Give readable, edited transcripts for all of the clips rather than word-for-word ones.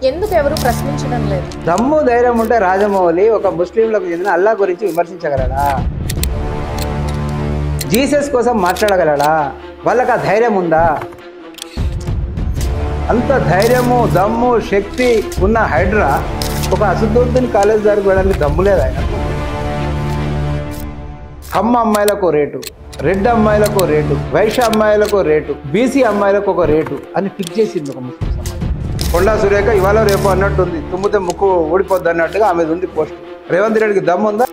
ఎందుకు ఎవరు ప్రశ్నించడం లేదు? దమ్ము ధైర్యం ఉంటే రాజమౌళి ఒక ముస్లింలకు చెందిన అల్లా గురించి విమర్శించగలడా? జీసస్ కోసం మాట్లాడగలడా? వాళ్ళకి ఆ ధైర్యం ఉందా? అంత ధైర్యము దమ్ము శక్తి ఉన్న హైడ్రా ఒక అసదుద్దీన్ కాలేజ్ దగ్గరికి వెళ్ళడానికి దమ్ము లేదు ఆయన. కమ్మ అమ్మాయిలకు రేటు, రెడ్ అమ్మాయిలకు రేటు, వైశ్య అమ్మాయిలకు రేటు, బీసీ అమ్మాయిలకు ఒక రేటు అని ఫిక్స్ చేసింది ఒక ముస్లిం సమాజం. కొండా సురేఖ ఇవాళ రేపు అన్నట్టుంది, తుమ్మితే ముక్కు ఊడిపోద్ది అన్నట్టుగా ఆమె ఉంది పోస్ట్. రేవంత్ రెడ్డికి దమ్ము ఉందా?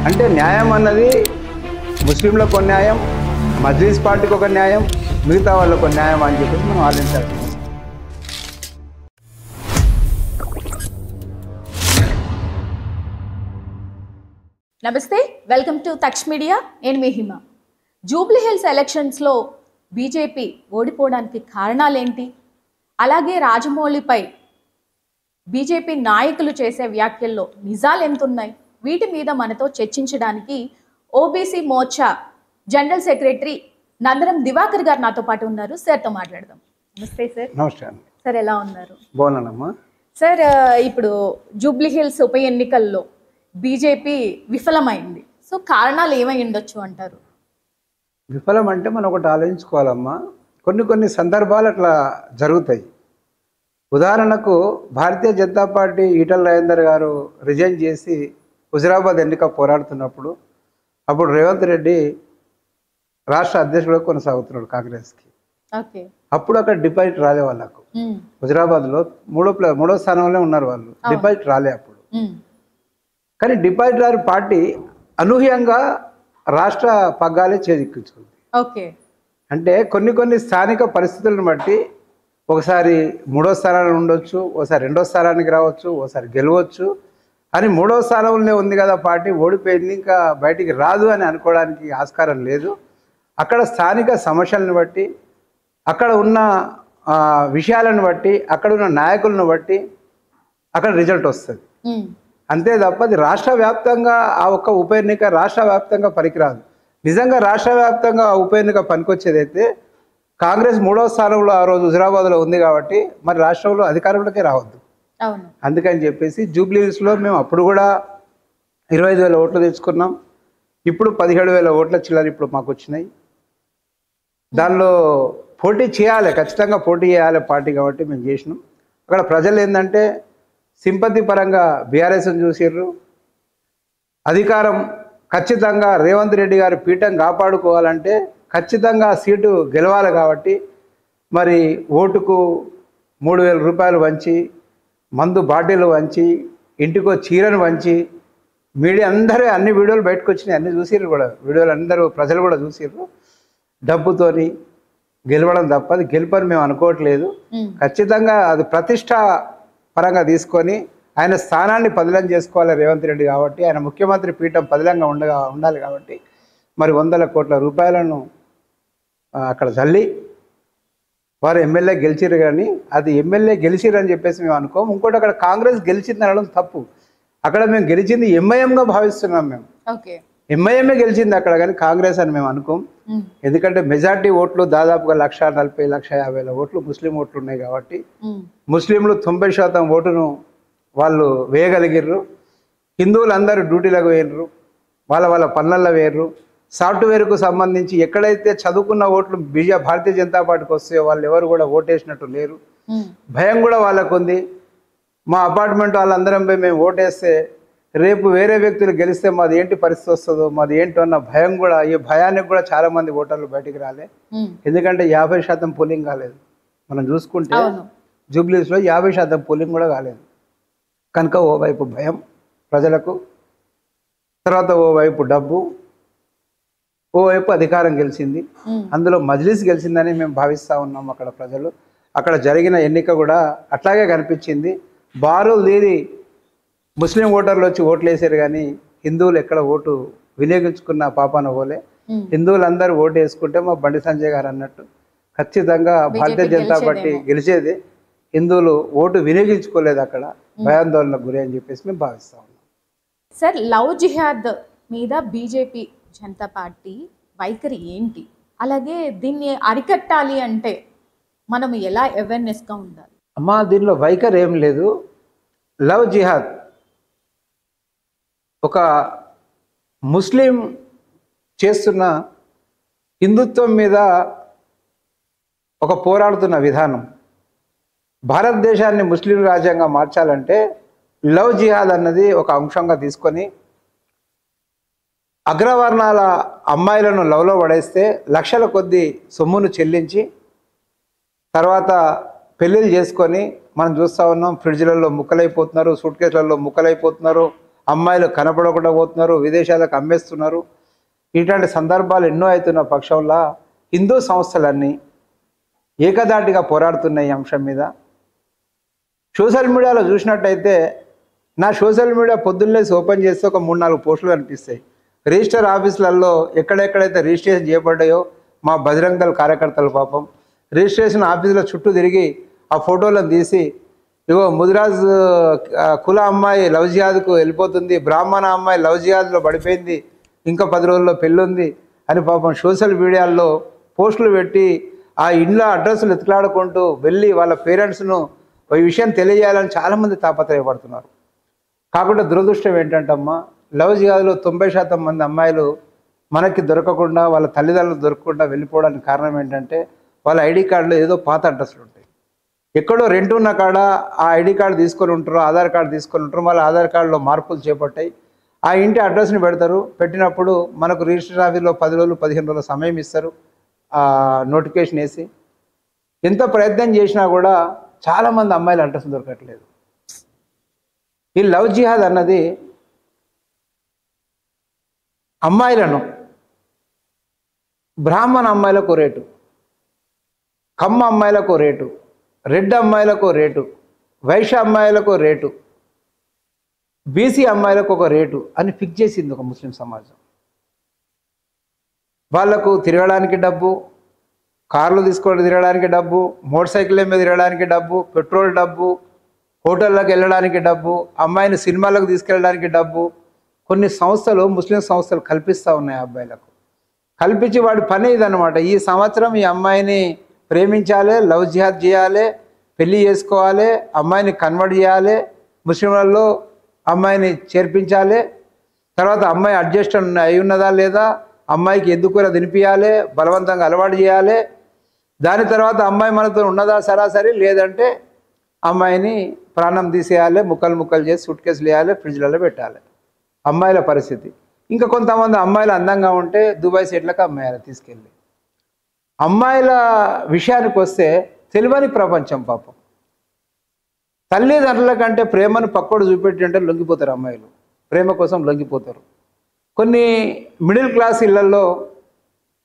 అంటే న్యాయం అన్నది ముస్లింలకు ఒక న్యాయం, మజ్లిస్ పార్టీకి ఒక న్యాయం, మిగతా వాళ్ళకు ఒక న్యాయం అని చెప్పేసి మనం ఆలోచించాల్సి వస్తుంది. నమస్తే, వెల్కమ్ టు తక్ష్ మీడియా. నేను మీ హిమ. జూబ్లీ హిల్స్ ఎలక్షన్స్లో బీజేపీ ఓడిపోవడానికి కారణాలేంటి, అలాగే రాజమౌళిపై బీజేపీ నాయకులు చేసే వ్యాఖ్యల్లో నిజాలు ఎంతున్నాయి, వీటి మీద మనతో చర్చించడానికి OBC Morcha general secretary Nandaram Diwakar గారు నాతో పాటు ఉన్నారు. సార్తో మాట్లాడదాం. నమస్తే సార్. నమస్కారం సార్, ఎలా ఉన్నారు? బాగున్నానమ్మా. సార్, ఇప్పుడు జూబ్లీ హిల్స్ ఉప ఎన్నికల్లో బీజేపీ విఫలమైంది. సో కారణాలు ఏమై ఉండొచ్చు అంటారు? విఫలం అంటే మనం ఒకటి ఆలోచించుకోవాలమ్మా. కొన్ని సందర్భాలు అట్లా జరుగుతాయి. ఉదాహరణకు భారతీయ జనతా పార్టీ ఈటల రాజేందర్ గారు రిజైన్ చేసి హుజరాబాద్ ఎన్నిక పోరాడుతున్నప్పుడు అప్పుడు రేవంత్ రెడ్డి రాష్ట్ర అధ్యక్షుడు కొనసాగుతున్నాడు కాంగ్రెస్కి. ఓకే. అప్పుడు అక్కడ డిపాజిట్ రాలే వాళ్ళకు. హుజరాబాద్లో మూడో స్థానంలో ఉన్నారు వాళ్ళు. డిపాజిట్ రాలే అప్పుడు. కానీ డిపాజిట్ రాని పార్టీ అనూహ్యంగా రాష్ట్ర పగ్గాలే చేజిక్కించుకుంది. ఓకే. అంటే కొన్ని స్థానిక పరిస్థితులను బట్టి ఒకసారి మూడో స్థానాన్ని ఉండొచ్చు, ఒకసారి రెండో స్థానానికి రావచ్చు, ఒకసారి గెలవచ్చు అని మూడో స్థానంలో ఉంది కదా పార్టీ, ఓడిపోయింది ఇంకా బయటికి రాదు అని అనుకోవడానికి ఆస్కారం లేదు. అక్కడ స్థానిక సమస్యలను బట్టి, అక్కడ ఉన్న విషయాలను బట్టి, అక్కడ ఉన్న నాయకులను బట్టి అక్కడ రిజల్ట్ వస్తుంది. అంతే తప్ప అది రాష్ట్ర వ్యాప్తంగా ఆ ఒక్క ఉప ఎన్నిక రాష్ట్ర వ్యాప్తంగా పనికిరాదు. నిజంగా రాష్ట్ర వ్యాప్తంగా ఆ ఉప ఎన్నిక పనికొచ్చేదైతే కాంగ్రెస్ మూడో స్థానంలో ఆ రోజు హుజరాబాద్లో ఉంది కాబట్టి మరి రాష్ట్రంలో అధికారంలోకే రావద్దు. అందుకని చెప్పేసి జూబ్లీ హిల్స్లో మేము అప్పుడు కూడా 25,000 ఓట్లు తెచ్చుకున్నాం. ఇప్పుడు 17,000 ఓట్ల చిల్లర ఇప్పుడు మాకు వచ్చినాయి. దానిలో పోటీ చేయాలి, ఖచ్చితంగా పోటీ చేయాలి పార్టీ కాబట్టి మేము చేసినాం. అక్కడ ప్రజలు ఏంటంటే సింపతి పరంగా బీఆర్ఎస్ని చూసిర్రు. అధికారం ఖచ్చితంగా రేవంత్ రెడ్డి గారి పీఠం కాపాడుకోవాలంటే ఖచ్చితంగా సీటు గెలవాలి కాబట్టి మరి ఓటుకు 3,000 రూపాయలు వంచి, మందు బాటిల్ వంచి, ఇంటికో చీరను వంచి, మీడియా అందరూ అన్ని వీడియోలు బయటకు వచ్చినాయి, అన్ని చూసిర్రు కూడా, వీడియోలు అందరూ ప్రజలు కూడా చూసిర్రు. డబ్బుతోని గెలవడం తప్ప అది గెలుపని మేము అనుకోవట్లేదు. ఖచ్చితంగా అది ప్రతిష్ట పరంగా తీసుకొని ఆయన స్థానాన్ని పదిలం చేసుకోవాలి రేవంత్ రెడ్డి కాబట్టి, ఆయన ముఖ్యమంత్రి పీఠం పదిలంగా ఉండాలి కాబట్టి మరి 100 కోట్ల రూపాయలను అక్కడ చల్లి వారు ఎమ్మెల్యే గెలిచిరు. కానీ అది ఎమ్మెల్యే గెలిచిరు అని చెప్పేసి మేము అనుకోం. ఇంకోటి అక్కడ కాంగ్రెస్ గెలిచింది అనడం తప్పు. అక్కడ మేము గెలిచింది ఎంఐఎంగా భావిస్తున్నాం. మేము ఎంఐఎంఏ గెలిచింది అక్కడ, కానీ కాంగ్రెస్ అని మేము అనుకోం. ఎందుకంటే మెజార్టీ ఓట్లు దాదాపుగా 140,000 150,000 ఓట్లు ముస్లిం ఓట్లు ఉన్నాయి కాబట్టి ముస్లింలు 90% ఓటును వాళ్ళు వేయగలిగిర్రు. హిందువులు అందరూ డ్యూటీలకు వేయరు, వాళ్ళ పనులలో వేయరు. సాఫ్ట్వేర్కు సంబంధించి ఎక్కడైతే చదువుకున్న ఓట్లు భారతీయ జనతా పార్టీకి వస్తాయో వాళ్ళు ఎవరు కూడా ఓటేసినట్టు లేరు. భయం కూడా వాళ్ళకు ఉంది. మా అపార్ట్మెంట్ వాళ్ళందరం పోయి మేము ఓటేస్తే రేపు వేరే వ్యక్తులు గెలిస్తే మాది ఏంటి పరిస్థితి వస్తుందో, మాది ఏంటో అన్న భయం కూడా, ఈ భయానికి కూడా చాలా మంది ఓటర్లు బయటికి రాలే. ఎందుకంటే 50% పోలింగ్ కాలేదు. మనం చూసుకుంటే జూబ్లీస్లో 50% పోలింగ్ కూడా కాలేదు. కనుక ఓవైపు భయం ప్రజలకు, తర్వాత ఓవైపు డబ్బు, ఓవైపు అధికారం గెలిచింది. అందులో మజ్లిస్ గెలిచిందని మేము భావిస్తూ ఉన్నాం. అక్కడ ప్రజలు, అక్కడ జరిగిన ఎన్నిక కూడా అట్లాగే కనిపించింది. బారులు తీరి ముస్లిం ఓటర్లు వచ్చి ఓట్లు వేసారు, కానీ హిందువులు ఎక్కడ ఓటు వినియోగించుకున్న పాపాన పోలే. హిందువులందరూ ఓటు వేసుకుంటే మా బండి సంజయ్ గారు అన్నట్టు ఖచ్చితంగా భారతీయ జనతా పార్టీ గెలిచేది. హిందువులు ఓటు వినియోగించుకోలేదు, అక్కడ భయాందోళనకు గురి అని చెప్పేసి మేము భావిస్తా ఉన్నాం. సార్, లవ్ జిహాద్ మీద బీజేపీ జనతా పార్టీ వైఖరి ఏంటి? అలాగే దీన్ని అరికట్టాలి అంటే మనం ఎలా అవేర్నెస్గా ఉండాలి? అమ్మా దీనిలో వైఖరి ఏం లేదు. లవ్ జిహాద్ ఒక ముస్లిం చేస్తున్న హిందుత్వం మీద ఒక పోరాడుతున్న విధానం. భారతదేశాన్ని ముస్లిం రాజ్యంగా మార్చాలంటే లవ్ జిహాద్ అన్నది ఒక అంశంగా తీసుకొని అగ్రవర్ణాల అమ్మాయిలను లవ్లో పడేస్తే లక్షల కొద్దీ సొమ్మును చెల్లించి తర్వాత పెళ్ళిళ్ళు చేసుకొని మనం చూస్తూ ఉన్నాం. ఫ్రిడ్జ్లలో ముక్కలైపోతున్నారు, సూట్ కేసులలో ముక్కలైపోతున్నారు, అమ్మాయిలు కనపడకుండా పోతున్నారు, విదేశాలకు అమ్మేస్తున్నారు. ఇట్లాంటి సందర్భాలు ఎన్నో అవుతున్న పక్షంలో హిందూ సంస్థలన్నీ ఏకదాటిగా పోరాడుతున్నాయి ఈ అంశం మీద. సోషల్ మీడియాలో చూసినట్టయితే నా సోషల్ మీడియా పొద్దున్నేసి ఓపెన్ చేస్తే ఒక 3-4 పోస్టులు కనిపిస్తాయి. రిజిస్టర్ ఆఫీసులలో ఎక్కడెక్కడైతే రిజిస్ట్రేషన్ చేయబడ్డాయో మా బజరంగ్ దళ్ కార్యకర్తలు పాపం రిజిస్ట్రేషన్ ఆఫీసుల చుట్టూ తిరిగి ఆ ఫోటోలను తీసి ఇగో ముదిరాజ్ కుల అమ్మాయి లవ్ జిహాద్కు వెళ్ళిపోతుంది, బ్రాహ్మణ అమ్మాయి లవ్ జిహాద్లో పడిపోయింది, ఇంకా 10 రోజుల్లో పెళ్ళుంది అని పాపం సోషల్ మీడియాల్లో పోస్టులు పెట్టి ఆ ఇండ్ల అడ్రస్లు ఎత్తులాడుకుంటూ వెళ్ళి వాళ్ళ పేరెంట్స్ను ఈ విషయం తెలియజేయాలని చాలామంది తాపత్రయపడుతున్నారు. కాకుండా దురదృష్టం ఏంటంటే అమ్మ, లవ్ జిహాద్లో 90% మంది అమ్మాయిలు మనకి దొరకకుండా, వాళ్ళ తల్లిదండ్రులు దొరకకుండా వెళ్ళిపోవడానికి కారణం ఏంటంటే వాళ్ళ ఐడి కార్డులో ఏదో పాత అడ్రస్లు ఉంటాయి. ఎక్కడో రెంట్ ఉన్న కాడ ఆ ఐడి కార్డు తీసుకొని ఉంటారు, ఆధార్ కార్డు తీసుకొని ఉంటారు, మళ్ళీ ఆధార్ కార్డులో మార్పులు చేపట్టాయి. ఆ ఇంటి అడ్రస్ని పెడతారు. పెట్టినప్పుడు మనకు రిజిస్టర్ ఆఫీస్లో 10 రోజులు 15 రోజుల సమయం ఇస్తారు నోటిఫికేషన్ వేసి. ఎంత ప్రయత్నం చేసినా కూడా చాలామంది అమ్మాయిల అడ్రస్ దొరకట్లేదు. ఈ లవ్ జిహాద్ అన్నది అమ్మాయిలను బ్రాహ్మణ అమ్మాయిలకు రేటు, కమ్మ అమ్మాయిలకు రేటు, రెడ్ అమ్మాయిలకు రేటు, వైశ్య అమ్మాయిలకు రేటు, బీసీ అమ్మాయిలకు ఒక రేటు అని ఫిక్స్ చేసింది ఒక ముస్లిం సమాజం. వాళ్లకు తిరగడానికి డబ్బు, కార్లు తీసుకొని తిరగడానికి డబ్బు, మోటార్ సైకిళ్ళ మీద తిరగడానికి డబ్బు, పెట్రోల్ డబ్బు, హోటళ్ళకి వెళ్ళడానికి డబ్బు, అమ్మాయిని సినిమాలకు తీసుకెళ్ళడానికి డబ్బు కొన్ని సంస్థలు, ముస్లిం సంస్థలు కల్పిస్తూ ఉన్నాయి. అబ్బాయిలకు కల్పించి వాడి పని ఇదన్నమాట. ఈ సంవత్సరం ఈ అమ్మాయిని ప్రేమించాలి, లవ్ జిహాద్ చేయాలి, పెళ్ళి చేసుకోవాలి, అమ్మాయిని కన్వర్ట్ చేయాలి, ముస్లింలలో అమ్మాయిని చేర్పించాలి, తర్వాత అమ్మాయి అడ్జస్ట్ అయి ఉన్నదా లేదా, అమ్మాయికి ఎందుకు తినిపించాలి, బలవంతంగా అలవాటు చేయాలి, దాని తర్వాత అమ్మాయి మనతో ఉన్నదా సరాసరి, లేదంటే అమ్మాయిని ప్రాణం తీసేయాలి, ముక్కలు ముక్కలు చేసి సూట్ కేసులు వేయాలి, ఫ్రిడ్జ్లలో పెట్టాలి. అమ్మాయిల పరిస్థితి. ఇంకా కొంతమంది అమ్మాయిలు అందంగా ఉంటే దుబాయ్ సెట్లకు అమ్మాయిలు తీసుకెళ్ళి. అమ్మాయిల విషయానికి వస్తే తెలియని ప్రపంచం పాపం. తల్లిదండ్రుల కంటే ప్రేమను పక్కోడు చూపెట్టి అంటే లొంగిపోతారు అమ్మాయిలు, ప్రేమ కోసం లొంగిపోతారు. కొన్ని మిడిల్ క్లాస్ ఇళ్లలో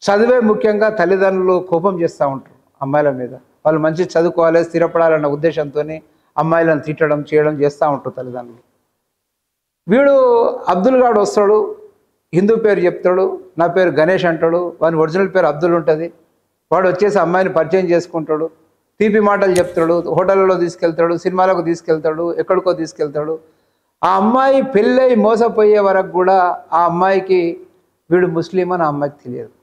చదివే ముఖ్యంగా తల్లిదండ్రులు కోపం చేస్తూ ఉంటారు అమ్మాయిల మీద. వాళ్ళు మంచి చదువుకోవాలి, స్థిరపడాలన్న ఉద్దేశంతో అమ్మాయిలను తిట్టడం చేయడం చేస్తూ ఉంటారు తల్లిదండ్రులు. వీడు అబ్దుల్ గాడు వస్తాడు, హిందూ పేరు చెప్తాడు, నా పేరు గణేష్ అంటాడు, వాని ఒరిజినల్ పేరు అబ్దుల్ ఉంటుంది. వాడు వచ్చేసి అమ్మాయిని పరిచయం చేసుకుంటాడు, తీపి మాటలు చెప్తాడు, హోటళ్ళలో తీసుకెళ్తాడు, సినిమాలకు తీసుకెళ్తాడు, ఎక్కడికో తీసుకెళ్తాడు. ఆ అమ్మాయి పెళ్ళై మోసపోయే వరకు కూడా ఆ అమ్మాయికి వీడు ముస్లిం అని ఆ అమ్మాయికి తెలియదు.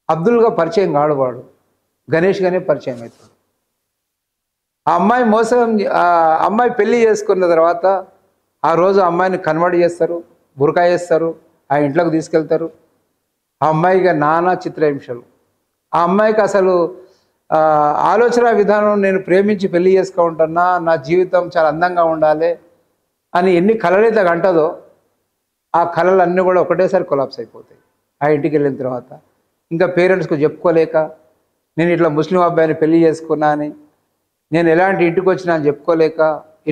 అబ్దుల్గా పరిచయం కాడు, వాడు గణేష్గానే పరిచయం అవుతాడు. ఆ అమ్మాయి అమ్మాయి పెళ్ళి చేసుకున్న తర్వాత ఆ రోజు అమ్మాయిని కన్వర్ట్ చేస్తారు, బురకా చేస్తారు, ఆ ఇంట్లోకి తీసుకెళ్తారు. ఆ అమ్మాయిగా నానా చిత్రహింసలు. ఆ అమ్మాయికి అసలు ఆలోచన విధానం, నేను ప్రేమించి పెళ్లి చేసుకుంటున్నా, నా జీవితం చాలా అందంగా ఉండాలి అని ఎన్ని కలలైతే అంటదో ఆ కళలన్నీ కూడా ఒకటేసారి కొలాప్స్ అయిపోతాయి. ఆ ఇంటికి వెళ్ళిన తర్వాత ఇంకా పేరెంట్స్కు చెప్పుకోలేక, నేను ఇట్లా ముస్లిం అబ్బాయిని పెళ్లి చేసుకున్నా అని, నేను ఎలాంటి ఇంటికి వచ్చినా అని చెప్పుకోలేక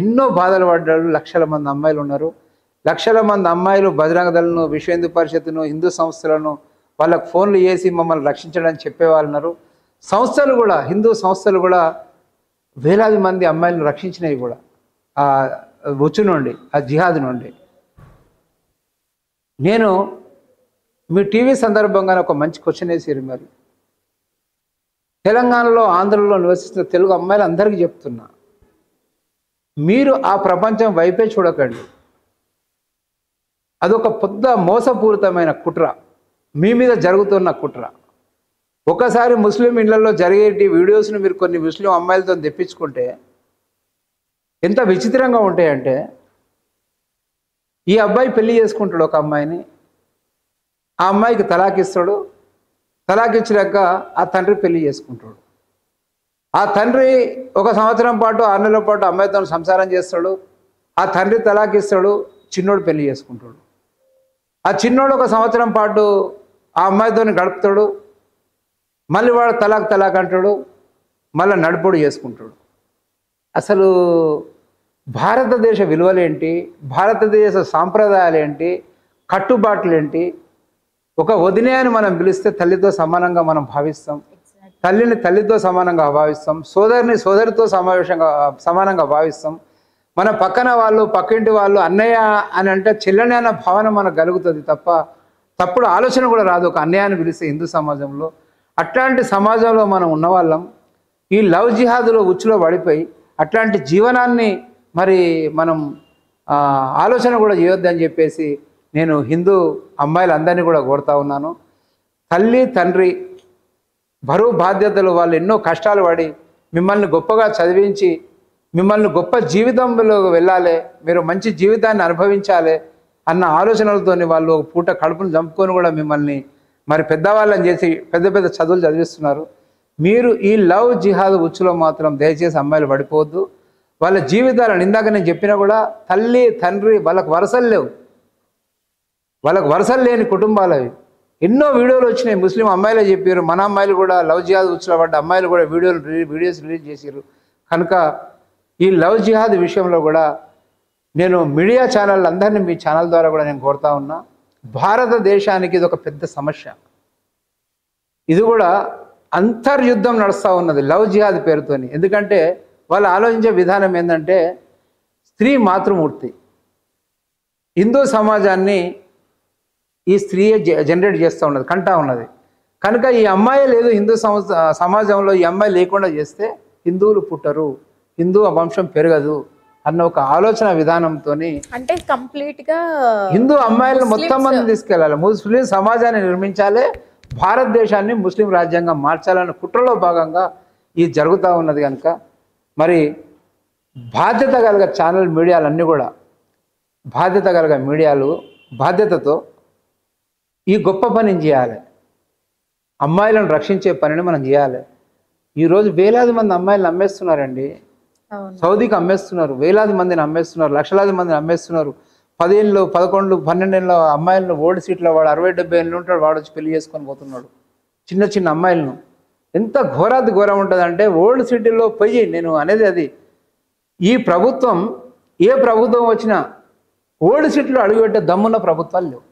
ఎన్నో బాధలు పడ్డాడు. లక్షల మంది అమ్మాయిలు ఉన్నారు. లక్షల మంది అమ్మాయిలు బజరంగ దళను, విశ్వ హిందూ పరిషత్తును, హిందూ సంస్థలను వాళ్ళకు ఫోన్లు చేసి మమ్మల్ని రక్షించడానికి చెప్పేవాళ్ళు ఉన్నారు. సంస్థలు కూడా, హిందూ సంస్థలు కూడా వేలాది మంది అమ్మాయిలను రక్షించినవి కూడా ఆ ఉచ్చు నుండి, ఆ జిహాద్ నుండి. నేను మీ టీవీ సందర్భంగానే ఒక మంచి క్వశ్చన్ వేసారు. మరి తెలంగాణలో, ఆంధ్రలో నివసిస్తున్న తెలుగు అమ్మాయిలు అందరికీ చెప్తున్నా, మీరు ఆ ప్రపంచం వైపే చూడకండి. అదొక పెద్ద మోసపూరితమైన కుట్ర, మీ మీద జరుగుతున్న కుట్ర. ఒకసారి ముస్లిం ఇళ్లలో జరిగేటి వీడియోస్ని మీరు కొన్ని ముస్లిం అమ్మాయిలతో తెప్పించుకుంటే ఎంత విచిత్రంగా ఉంటాయంటే, ఈ అబ్బాయి పెళ్లి చేసుకుంటాడు ఒక అమ్మాయిని, ఆ అమ్మాయికి తలాకిస్తాడు, తలాకిచ్చినాక ఆ తండ్రి పెళ్లి చేసుకుంటాడు. ఆ తండ్రి ఒక సంవత్సరం పాటు 6 నెలల పాటు అమ్మాయితో సంసారం చేస్తాడు. ఆ తండ్రి తలాకిస్తాడు, చిన్నోడు పెళ్లి చేసుకుంటాడు. ఆ చిన్నోడు ఒక సంవత్సరం పాటు ఆ అమ్మాయితో గడుపుతాడు, మళ్ళీ వాడు తలాక్ అంటాడు, మళ్ళీ నడుపుడు చేసుకుంటాడు. అసలు భారతదేశ విలువలేంటి, భారతదేశ సాంప్రదాయాలు ఏంటి, కట్టుబాట్లు ఏంటి? ఒక వదినే అని మనం పిలిస్తే తల్లితో సమానంగా మనం భావిస్తాం, తల్లిని తల్లితో సమానంగా భావిస్తాం, సోదరిని సోదరితో సమానంగా భావిస్తాం. మన పక్కన వాళ్ళు, పక్కింటి వాళ్ళు అన్నయ్య అని అంటే చెల్లెని అన్న భావన మనకు కలుగుతుంది తప్ప తప్పుడు ఆలోచన కూడా రాదు ఒక అన్నయ్యని పిలిస్తే హిందూ సమాజంలో. అట్లాంటి సమాజంలో మనం ఉన్నవాళ్ళం ఈ లవ్ జిహాదులో ఉచ్చులో పడిపోయి అట్లాంటి జీవనాన్ని మరి మనం ఆలోచన కూడా చేయొద్దని చెప్పేసి నేను హిందూ అమ్మాయిలందరినీ కూడా కోరుతా ఉన్నాను. తల్లి తండ్రి బరువు బాధ్యతలు వాళ్ళు ఎన్నో కష్టాలు పడి మిమ్మల్ని గొప్పగా చదివించి మిమ్మల్ని గొప్ప జీవితంలో వెళ్ళాలి, మీరు మంచి జీవితాన్ని అనుభవించాలి అన్న ఆలోచనలతోని వాళ్ళు ఒక పూట కడుపును చంపుకొని కూడా మిమ్మల్ని మరి పెద్దవాళ్ళని చేసి పెద్ద పెద్ద చదువులు చదివిస్తున్నారు. మీరు ఈ లవ్ జిహాద్ ఉచ్చులో మాత్రం దయచేసి అమ్మాయిలు పడిపోవద్దు. వాళ్ళ జీవితాలను ఇందాక నేను చెప్పినా కూడా తల్లి తండ్రి వాళ్ళకు వరసలు లేవు, వాళ్ళకు వరసలు లేని కుటుంబాలు అవి. ఎన్నో వీడియోలు వచ్చినాయి, ముస్లిం అమ్మాయిలే చెప్పారు, మన అమ్మాయిలు కూడా లవ్ జిహాద్ ఉచ్చులో పడ్డ అమ్మాయిలు కూడా వీడియోస్ రిలీజ్ చేశారు. కనుక ఈ లవ్ జిహాద్ విషయంలో కూడా నేను మీడియా ఛానల్ అందరినీ మీ ఛానల్ ద్వారా కూడా నేను కోరుతా ఉన్నా. భారతదేశానికి ఇది ఒక పెద్ద సమస్య. ఇది కూడా అంతర్యుద్ధం నడుస్తూ ఉన్నది లవ్ జిహాద్ పేరుతోని. ఎందుకంటే వాళ్ళు ఆలోచించే విధానం ఏంటంటే స్త్రీ మాతృమూర్తి, హిందూ సమాజాన్ని ఈ స్త్రీయే జనరేట్ చేస్తూ ఉన్నది, కంటా ఉన్నది. కనుక ఈ అమ్మాయి లేదు హిందూ సమాజంలో, ఈ అమ్మాయి లేకుండా చేస్తే హిందువులు పుట్టరు, హిందూ వంశం పెరగదు అన్న ఒక ఆలోచన విధానంతో అంటే కంప్లీట్గా హిందూ అమ్మాయిలను మొత్తం మంది తీసుకెళ్ళాలి, ముస్లిం సమాజాన్ని నిర్మించాలి, భారతదేశాన్ని ముస్లిం రాజ్యాంగం మార్చాలన్న కుట్రలో భాగంగా ఇది జరుగుతూ ఉన్నది. కనుక మరి బాధ్యత కలిగ ఛానల్ మీడియాలన్నీ కూడా బాధ్యత కలిగ మీడియాలు బాధ్యతతో ఈ గొప్ప పనిని చేయాలి, అమ్మాయిలను రక్షించే పనిని మనం చేయాలి. ఈరోజు వేలాది మంది అమ్మాయిలను అమ్మేస్తున్నారండి, సౌదీకి అమ్మేస్తున్నారు, వేలాది మందిని అమ్మేస్తున్నారు, లక్షలాది మందిని అమ్మేస్తున్నారు. 10 ఏళ్ళు 11 12 ఏళ్ళ అమ్మాయిలను ఓల్డ్ సీట్లో వాడు 60-70 ఏళ్ళు ఉంటాడు, వాడు వచ్చి పెళ్లి చేసుకొని పోతున్నాడు చిన్న చిన్న అమ్మాయిలను. ఎంత ఘోరాది ఘోరం ఉంటుంది అంటే ఓల్డ్ సిటీలో పోయి, నేను అనేది అది, ఈ ప్రభుత్వం ఏ ప్రభుత్వం వచ్చినా ఓల్డ్ సిటీలో అడుగుపెట్టే దమ్మున్న ప్రభుత్వాలు లేవు.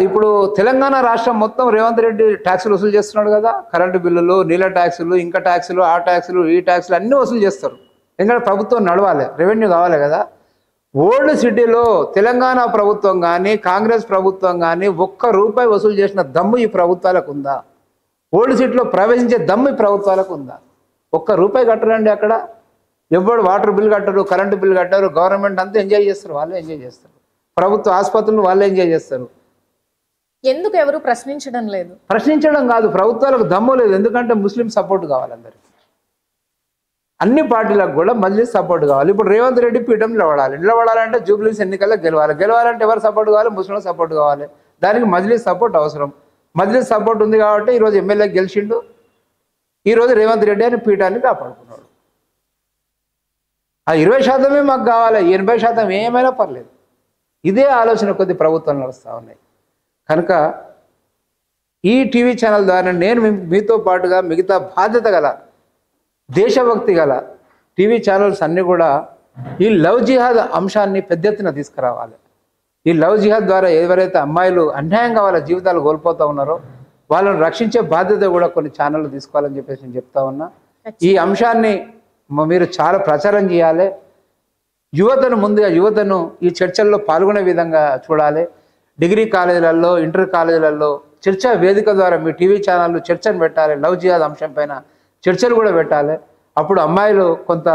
ఇప్పుడు తెలంగాణ రాష్ట్రం మొత్తం రేవంత్ రెడ్డి ట్యాక్సులు వసూలు చేస్తున్నాడు కదా, కరెంటు బిల్లులు, నీళ్ళ ట్యాక్సులు, ఇంకా ట్యాక్సులు, ఆ ట్యాక్సులు, ఈ ట్యాక్సులు అన్నీ వసూలు చేస్తారు. ఎందుకంటే ప్రభుత్వం నడవాలి, రెవెన్యూ కావాలి కదా. ఓల్డ్ సిటీలో తెలంగాణ ప్రభుత్వం కానీ కాంగ్రెస్ ప్రభుత్వం కానీ ₹1 వసూలు చేసిన దమ్ము ఈ ప్రభుత్వాలకు ఉందా? ఓల్డ్ సిటీలో ప్రవేశించే దమ్ము ఈ ప్రభుత్వాలకు ఉందా? ₹1 కట్టరండి అక్కడ. ఎవరు వాటర్ బిల్ కట్టరు, కరెంటు బిల్ కట్టరు, గవర్నమెంట్ అంతా ఎంజాయ్ చేస్తారు, వాళ్ళే ఎంజాయ్ చేస్తారు, ప్రభుత్వ ఆసుపత్రులు వాళ్ళే ఎంజాయ్ చేస్తారు. ఎందుకు ఎవరు ప్రశ్నించడం లేదు? ప్రశ్నించడం కాదు, ప్రభుత్వాలకు దమ్ము లేదు. ఎందుకంటే ముస్లిం సపోర్ట్ కావాలి అందరికీ, అన్ని పార్టీలకు కూడా మజ్లిస్ సపోర్ట్ కావాలి. ఇప్పుడు రేవంత్ రెడ్డి పీఠం నిలబడాలంటే జూబ్లీస్ ఎన్నికల్లో గెలవాలంటే ఎవరు సపోర్ట్ కావాలి? ముస్లిం సపోర్ట్ కావాలి. దానికి మజ్లిస్ సపోర్ట్ అవసరం. మజ్లిస్ సపోర్ట్ ఉంది కాబట్టి ఈరోజు ఎమ్మెల్యే గెలిచిండు, ఈరోజు రేవంత్ రెడ్డి అని పీఠాన్ని కాపాడుకున్నాడు. ఆ 20% మాకు కావాలి, 80% ఏమైనా పర్లేదు. ఇదే ఆలోచన కొద్ది ప్రభుత్వాలు నడుస్తూ ఉన్నాయి. కనుక ఈ టీవీ ఛానల్ ద్వారా నేను మీతో పాటుగా మిగతా బాధ్యత గల దేశభక్తి గల టీవీ ఛానల్స్ అన్నీ కూడా ఈ లవ్ జిహాద్ అంశాన్ని పెద్ద ఎత్తున తీసుకురావాలి. ఈ లవ్ జిహాద్ ద్వారా ఎవరైతే అమ్మాయిలు అన్యాయంగా వాళ్ళ జీవితాలు కోల్పోతూ ఉన్నారో వాళ్ళని రక్షించే బాధ్యత కూడా కొన్ని ఛానళ్ళు తీసుకోవాలని చెప్పేసి నేను చెప్తా ఉన్నా. ఈ అంశాన్ని మీరు చాలా ప్రచారం చేయాలి, యువతను ఈ చర్చల్లో పాల్గొనే విధంగా చూడాలి. డిగ్రీ కాలేజీలలో, ఇంటర్ కాలేజీలలో చర్చా వేదిక ద్వారా మీ టీవీ ఛానళ్ళు చర్చను పెట్టాలి, లవ్ జిహాద్ అంశం పైన చర్చలు కూడా పెట్టాలి. అప్పుడు అమ్మాయిలు కొంత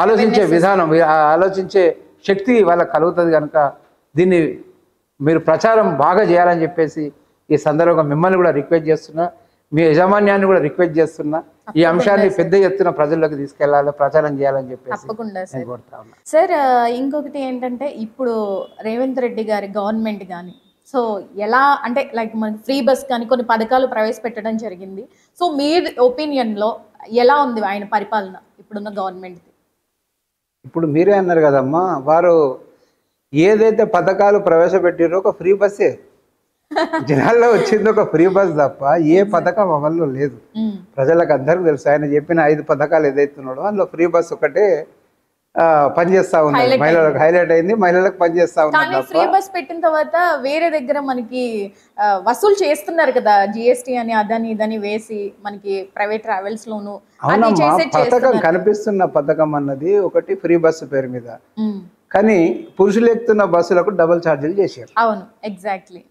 ఆలోచించే విధానం, ఆలోచించే శక్తి వాళ్ళకి కలుగుతుంది. కనుక దీన్ని మీరు ప్రచారం బాగా చేయాలని చెప్పేసి ఈ సందర్భంగా మిమ్మల్ని కూడా రిక్వెస్ట్ చేస్తున్నా, మీ యజమాన్యాన్ని కూడా రిక్వెస్ట్ చేస్తున్నా, ఈ అంశాన్ని పెద్ద ఎత్తున ప్రజల్లోకి తీసుకెళ్లాలి, ప్రచారం చేయాలని చెప్పేసి తప్పకుండా నేను కోరుతా ఉన్నా. సార్. ఇంకొకటి ఏంటంటే ఇప్పుడు రేవంత్ రెడ్డి గారి గవర్నమెంట్ కానీ సో ఎలా అంటే లైక్ మనకి ఫ్రీ బస్ కానీ కొన్ని పథకాలు ప్రవేశపెట్టడం జరిగింది. సో మీ ఒపీనియన్లో ఎలా ఉంది ఆయన పరిపాలన ఇప్పుడున్న గవర్నమెంట్? ఇప్పుడు మీరే అన్నారు కదమ్మా, వారు ఏదైతే పథకాలు ప్రవేశపెట్టారో ఒక ఫ్రీ బస్సే జనాల్లో వచ్చింది, ఒక ఫ్రీ బస్ తప్ప ఏ పథకం అమల్లో లేదు. ప్రజలకు అందరికీ తెలుసు. ఆయన చెప్పిన 5 పథకాలు ఏదైతున్నాడో అందులో ఫ్రీ బస్ ఒకటే పనిచేస్తా ఉంది, మహిళలకు హైలైట్ అయింది, మహిళలకు పనిచేస్తా ఉంది. ఫ్రీ బస్ పెట్టిన తర్వాత వేరే దగ్గర మనకి వసూలు చేస్తున్నారు కదా, జిఎస్టీ అని అదని ఇదని వేసి మనకి ప్రైవేట్ ట్రావెల్స్ లోను. అవునమ్మా, పథకం కనిపిస్తున్న పథకం అన్నది ఒకటి ఫ్రీ బస్సు పేరు మీద, కానీ పురుషులు ఎక్కుతున్న బస్సులకు డబుల్ ఛార్జీలు చేశారు. అవును, ఎగ్జాక్ట్లీ.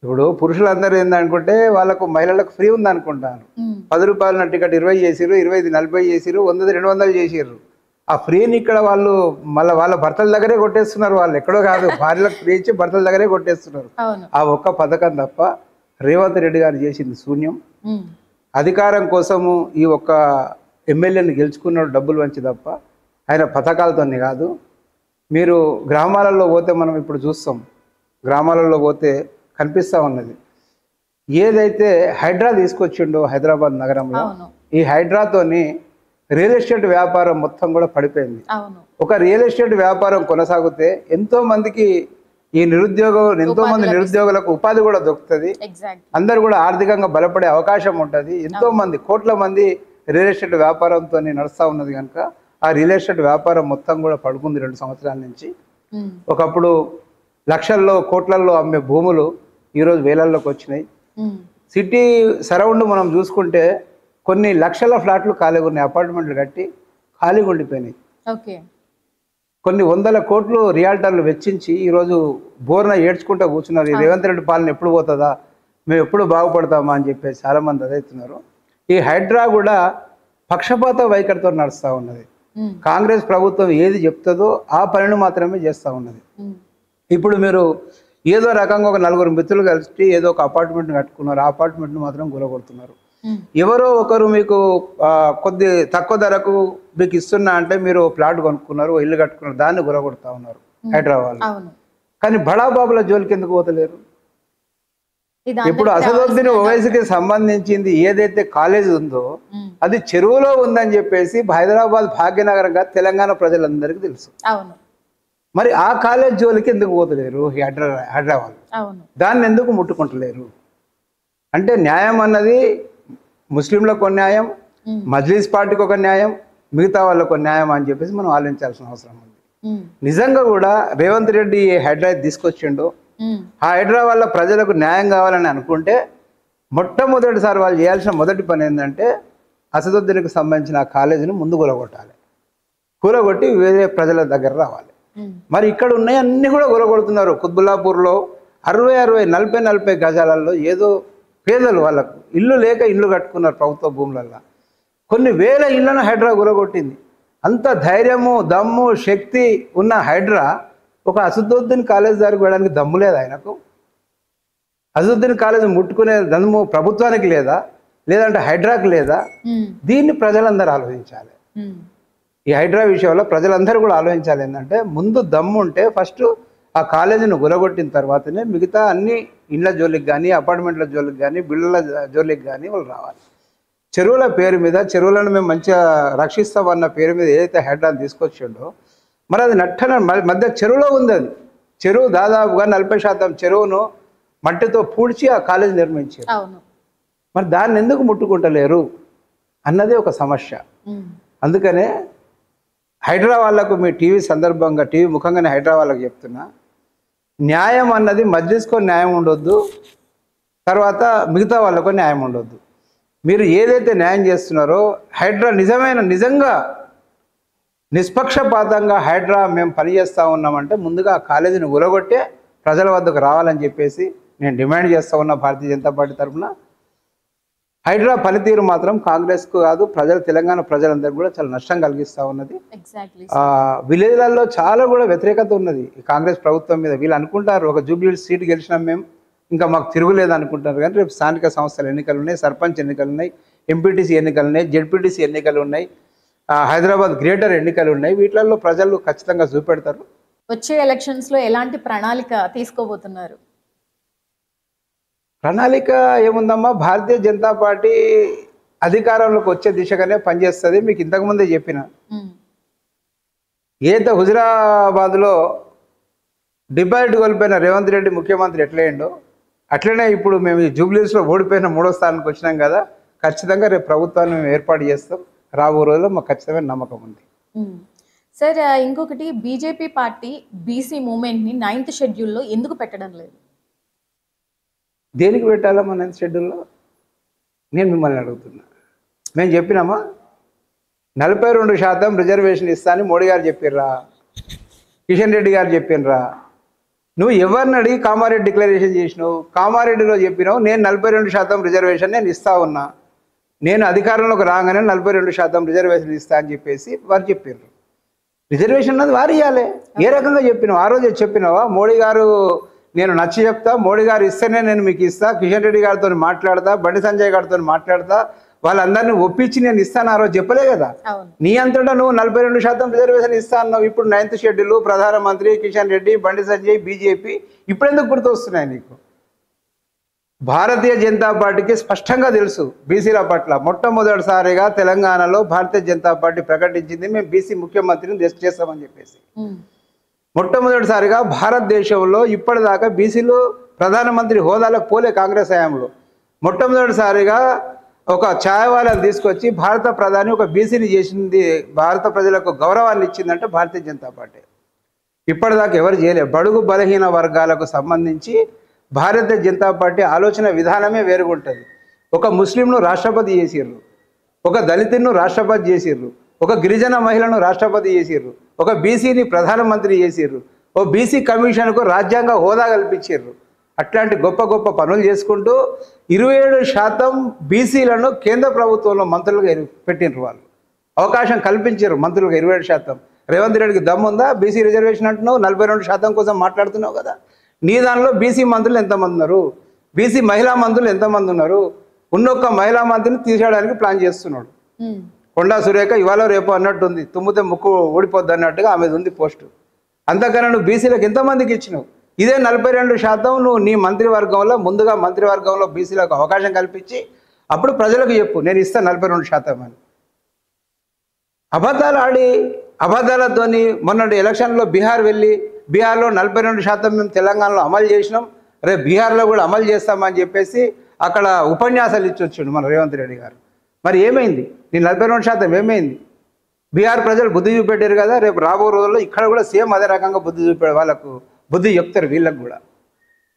ఇప్పుడు పురుషులందరూ ఏందనుకుంటే వాళ్ళకు మహిళలకు ఫ్రీ ఉంది అనుకుంటాను. 10 రూపాయల టికెట్ 20 చేసిరు, 20 40 చేసిరు, 100 200 చేసిర్రు. ఆ ఫ్రీని ఇక్కడ వాళ్ళు మళ్ళీ వాళ్ళ భర్తల దగ్గరే కొట్టేస్తున్నారు. వాళ్ళు ఎక్కడో కాదు, భార్యలకు ఫ్రీ ఇచ్చి భర్తల దగ్గరే కొట్టేస్తున్నారు. ఆ ఒక్క పథకం తప్ప రేవంత్ రెడ్డి గారు చేసింది శూన్యం. అధికారం కోసము ఈ ఒక్క ఎమ్మెల్యేని గెలుచుకున్నాడు డబ్బులు వంచి తప్ప ఆయన పథకాలతోనే కాదు. మీరు గ్రామాలలో పోతే మనం ఇప్పుడు చూస్తాం, గ్రామాలలో పోతే కనిపిస్తూ ఉన్నది. ఏదైతే హైడ్రా తీసుకొచ్చిండో హైదరాబాద్ నగరంలో, ఈ హైడ్రాతోని రియల్ ఎస్టేట్ వ్యాపారం మొత్తం కూడా పడిపోయింది. ఒక రియల్ ఎస్టేట్ వ్యాపారం కొనసాగితే ఎంతో మందికి ఈ ఎంతో మంది నిరుద్యోగులకు ఉపాధి కూడా దొరుకుతుంది. అందరు కూడా ఆర్థికంగా బలపడే అవకాశం ఉంటుంది. ఎంతో మంది కోట్ల మంది రియల్ ఎస్టేట్ వ్యాపారంతో నడుస్తూ ఉన్నది కనుక ఆ రియల్ ఎస్టేట్ వ్యాపారం మొత్తం కూడా పడుకుంది 2 సంవత్సరాల నుంచి. ఒకప్పుడు లక్షల్లో కోట్లల్లో అమ్మే భూములు ఈరోజు వేలల్లోకి వచ్చినాయి. సిటీ సరౌండ్ మనం చూసుకుంటే కొన్ని లక్షల ఫ్లాట్లు ఖాళీగా ఉన్నాయి, అపార్ట్మెంట్లు కట్టి ఖాళీగా ఉండిపోయినాయి. కొన్ని 100 కోట్లు రియాల్టర్లు వెచ్చించి ఈరోజు బోర్న ఏడ్చుకుంటూ కూర్చున్నారు. రేవంత్ రెడ్డి పాలన ఎప్పుడు పోతుందా, మేము ఎప్పుడు బాగుపడతామా అని చెప్పేసి చాలామంది అదవుతున్నారు. ఈ హైడ్రా కూడా పక్షపాత వైఖరితో నడుస్తూ ఉన్నది. కాంగ్రెస్ ప్రభుత్వం ఏది చెప్తుందో ఆ పనిని మాత్రమే చేస్తూ ఉన్నది. ఇప్పుడు మీరు ఏదో రకంగా ఒక 4 మిత్రులు కలిసి ఏదో ఒక అపార్ట్మెంట్ కట్టుకున్నారు, ఆ అపార్ట్మెంట్ను మాత్రం గురగొడుతున్నారు. ఎవరో ఒకరు మీకు కొద్ది తక్కువ ధరకు మీకు ఇస్తున్నా అంటే మీరు ప్లాట్ కొనుక్కున్నారు, ఇల్లు కట్టుకున్నారు, దాన్ని గురగొడతా ఉన్నారు హైదరాబాద్. కానీ బడాబాబుల జోలికి ఎందుకు పోతలేరు? ఇప్పుడు అసదుద్దీన్ ఓవైసీకి సంబంధించింది ఏదైతే కాలేజ్ ఉందో అది చెరువులో ఉందని చెప్పేసి హైదరాబాద్ భాగ్యనగరంగా తెలంగాణ ప్రజలందరికీ తెలుసు. మరి ఆ కాలేజ్ జోలికి ఎందుకు పోతలేరు హైదరాబాద్? దాన్ని ఎందుకు ముట్టుకుంటలేరు? అంటే న్యాయం అన్నది ముస్లింలకు ఒక న్యాయం, మజ్లిస్ పార్టీకి ఒక న్యాయం, మిగతా వాళ్ళకు ఒక న్యాయం అని చెప్పేసి మనం ఆలోచించాల్సిన అవసరం ఉంది. నిజంగా కూడా రేవంత్ రెడ్డి హైదరాబాద్ తీసుకొచ్చిండు, ఆ హైదరాబాద్ వల్ల ప్రజలకు న్యాయం కావాలని అనుకుంటే మొట్టమొదటిసారి వాళ్ళు చేయాల్సిన మొదటి పని ఏంటంటే అసదుద్దీన్కి సంబంధించిన ఆ కాలేజీని ముందు కూలగొట్టాలి. కూలగొట్టి వేరే ప్రజల దగ్గర రావాలి. మరి ఇక్కడ ఉన్నాయి అన్నీ కూడా కూలగొడుతున్నారు. కుత్బుల్లాపూర్లో 60 40 గజాలలో ఏదో పేదలు వాళ్ళకు ఇల్లు లేక ఇల్లు కట్టుకున్నారు ప్రభుత్వ భూములల్లో. కొన్ని వేల ఇళ్లను హైడ్రా కూలగొట్టింది. అంత ధైర్యము దమ్ము శక్తి ఉన్న హైడ్రా ఒక అసదుద్దీన్ కాలేజ్ దగ్గరికి వెళ్ళడానికి దమ్ము లేదా ఆయనకు? అసదుద్దీన్ కాలేజ్ ముట్టుకునే దమ్ము ప్రభుత్వానికి లేదా, లేదంటే హైడ్రాకి లేదా? దీన్ని ప్రజలందరూ ఆలోచించాలి. ఈ హైడ్రా విషయంలో ప్రజలందరూ కూడా ఆలోచించాలి. ఏంటంటే ముందు దమ్ము ఉంటే ఫస్ట్ ఆ కాలేజీని గురగొట్టిన తర్వాతనే మిగతా అన్ని ఇళ్ల జోలికి కానీ, అపార్ట్మెంట్ల జోలికి కానీ, బిల్లుల జోలికి కానీ వాళ్ళు రావాలి. చెరువుల పేరు మీద, చెరువులను మేము మంచిగా రక్షిస్తామన్న పేరు మీద ఏదైతే హైడ్రాని తీసుకొచ్చిండో మరి అది నట్టన మధ్య చెరువులో ఉంది. అది చెరువు దాదాపుగా 40% చెరువును మట్టితో పూడ్చి ఆ కాలేజీ నిర్మించారు. మరి దాన్ని ఎందుకు ముట్టుకుంటలేరు అన్నదే ఒక సమస్య. అందుకనే హైడ్రా వాళ్ళకు మీ టీవీ సందర్భంగా టీవీ ముఖంగానే హైడ్రా వాళ్ళకు చెప్తున్నా, న్యాయం అన్నది మజ్లిస్కో న్యాయం ఉండొద్దు, తర్వాత మిగతా వాళ్ళకు న్యాయం ఉండొద్దు. మీరు ఏదైతే న్యాయం చేస్తున్నారో హైడ్రా నిజంగా నిష్పక్షపాతంగా హైడ్రా మేము పనిచేస్తూ ఉన్నామంటే ముందుగా ఆ కాలేజీని ఉరగొట్టే ప్రజల వద్దకు రావాలని చెప్పేసి నేను డిమాండ్ చేస్తూ ఉన్నా. భారతీయ జనతా పార్టీ తరఫున హైడ్రా పనితీరు మాత్రం కాంగ్రెస్కు కాదు, తెలంగాణ ప్రజలందరికీ కూడా చాలా నష్టం కలిగిస్తూ ఉన్నది. విలేజ్లలో చాలా కూడా వ్యతిరేకత ఉన్నది ఈ కాంగ్రెస్ ప్రభుత్వం మీద. వీళ్ళు అనుకుంటారు ఒక జూబ్లీ సీట్ గెలిచినాం మేము, ఇంకా మాకు తిరుగులేదు అనుకుంటారు. కానీ రేపు స్థానిక సంస్థల ఎన్నికలు ఉన్నాయి, సర్పంచ్ ఎన్నికలు ఉన్నాయి, ఎంపీటీసీ ఎన్నికలు ఉన్నాయి, జెడ్పీటీసీ ఎన్నికలు ఉన్నాయి, హైదరాబాద్ గ్రేటర్ ఎన్నికలు ఉన్నాయి. వీటిల్లో ప్రజలు ఖచ్చితంగా చూపెడతారు. వచ్చే ఎలక్షన్స్లో ఎలాంటి ప్రణాళిక తీసుకోబోతున్నారు? ప్రణాళిక ఏముందమ్మా, భారతీయ జనతా పార్టీ అధికారంలోకి వచ్చే దిశగానే పనిచేస్తుంది. మీకు ఇంతకుముందే చెప్పిన ఏదో హుజురాబాద్లో డిపాజిట్ కోల్పోయిన రేవంత్ రెడ్డి ముఖ్యమంత్రి ఎట్లయిండో అట్లనే ఇప్పుడు మేము ఈ జూబ్లీస్లో ఓడిపోయిన 3వ స్థానానికి వచ్చినాం కదా, ఖచ్చితంగా రేపు ప్రభుత్వాన్ని మేము ఏర్పాటు చేస్తాం. రాబో రోజుల్లో మాకు ఖచ్చితమైన నమ్మకం ఉంది. సార్, ఇంకొకటి, బీజేపీ పార్టీ బీసీ మూవ్మెంట్ని 9th షెడ్యూల్లో ఎందుకు పెట్టడం లేదు? దేనికి పెట్టాలా మన 9th షెడ్యూల్లో? నేను మిమ్మల్ని అడుగుతున్నా. మేము చెప్పినామా 42% రిజర్వేషన్ ఇస్తా అని మోడీ గారు చెప్పిర్రా, కిషన్ రెడ్డి గారు చెప్పినరా? నువ్వు ఎవరిని అడిగి కామారెడ్డి డిక్లరేషన్ చేసినావు? కామారెడ్డిలో చెప్పినావు నేను 42% రిజర్వేషన్ నేను ఇస్తా ఉన్నా, నేను అధికారంలోకి రాగానే 42% రిజర్వేషన్ ఇస్తా అని చెప్పేసి వారు చెప్పారు. రిజర్వేషన్ అన్నది వారు ఇవ్వాలి. ఏ రకంగా చెప్పినావు? ఆ రోజే చెప్పినావా మోడీ గారు నేను నచ్చి చెప్తా, మోడీ గారు ఇస్తేనే నేను మీకు ఇస్తా, కిషన్ రెడ్డి గారితో మాట్లాడతా, బండి సంజయ్ గారితో మాట్లాడతా, వాళ్ళందరినీ ఒప్పించి నేను ఇస్తాను ఆ రోజు చెప్పలే కదా? నీ అంతటా నువ్వు 42% రిజర్వేషన్ ఇస్తా అన్నావు. ఇప్పుడు 9th షెడ్యూల్, ప్రధానమంత్రి, కిషన్ రెడ్డి, బండి సంజయ్, బీజేపీ ఇప్పుడెందుకు గుర్తొస్తున్నాయి నీకు? భారతీయ జనతా పార్టీకి స్పష్టంగా తెలుసు బీసీల పట్ల. మొట్టమొదటిసారిగా తెలంగాణలో భారతీయ జనతా పార్టీ ప్రకటించింది మేము బీసీ ముఖ్యమంత్రిని చేస్తామని చెప్పేసి. మొట్టమొదటిసారిగా భారతదేశంలో ఇప్పటిదాకా బీసీలు ప్రధానమంత్రి హోదాలకు పోలే కాంగ్రెస్ హయాంలో. మొట్టమొదటిసారిగా ఒక ఛాయవాళ్ళని తీసుకొచ్చి భారత ప్రధాని ఒక బీసీని చేసింది, భారత ప్రజలకు గౌరవాన్ని ఇచ్చిందంటే భారతీయ జనతా పార్టీ. ఇప్పటిదాకా ఎవరు చేయలేదు. బడుగు బలహీన వర్గాలకు సంబంధించి భారతీయ జనతా పార్టీ ఆలోచన విధానమే వేరుగుంటుంది. ఒక ముస్లింను రాష్ట్రపతి చేసిర్రు, ఒక దళితులను రాష్ట్రపతి చేసిర్రు, ఒక గిరిజన మహిళను రాష్ట్రపతి చేసిర్రు, ఒక బీసీని ప్రధానమంత్రి చేసిర్రు, ఓ బీసీ కమిషన్కు రాజ్యాంగ హోదా కల్పించారు. అట్లాంటి గొప్ప గొప్ప పనులు చేసుకుంటూ 27% బీసీలను కేంద్ర ప్రభుత్వంలో మంత్రులుగా పెట్టినరు. వాళ్ళు అవకాశం కల్పించారు మంత్రులుగా 27%. రేవంత్ రెడ్డికి దమ్ముందా? బీసీ రిజర్వేషన్ అంటున్నావు, 42% కోసం మాట్లాడుతున్నావు కదా. నీ దానిలో బీసీ మంత్రులు ఎంతమంది ఉన్నారు? బీసీ మహిళా మంత్రులు ఎంతమంది ఉన్నారు? ఉన్నొక్క మహిళా మంత్రిని తీసేయడానికి ప్లాన్ చేస్తున్నాడు. కొండా సురేఖ ఇవాళ రేపు అన్నట్టుంది, తుమ్మితే ముక్కు ఊడిపోద్ది అన్నట్టుగా ఆమెది ఉంది పోస్టు. అంతకన్నా నువ్వు బీసీలకు ఎంతమందికి ఇచ్చినావు? ఇదే 42% నువ్వు నీ మంత్రివర్గంలో ముందుగా మంత్రివర్గంలో బీసీలకు అవకాశం కల్పించి అప్పుడు ప్రజలకు చెప్పు నేను ఇస్తాను 42% అని. అబద్ధాలు ఆడి అబద్ధాలతోని మొన్నటి ఎలక్షన్లో బీహార్ వెళ్ళి బీహార్లో 42% మేము తెలంగాణలో అమలు చేసినాం, రేపు బీహార్లో కూడా అమలు చేస్తామని చెప్పేసి అక్కడ ఉపన్యాసాలు ఇచ్చొచ్చాడు మన రేవంత్ రెడ్డి గారు. మరి ఏమైంది? నీ 42% ఏమైంది? బీహార్ ప్రజలు బుద్ధి చూపెట్టారు కదా, రేపు రాబో రోజుల్లో ఇక్కడ కూడా సేమ్ అదే రకంగా బుద్ధి చూపెడు, వాళ్ళకు బుద్ధి చెప్తారు వీళ్ళకు కూడా.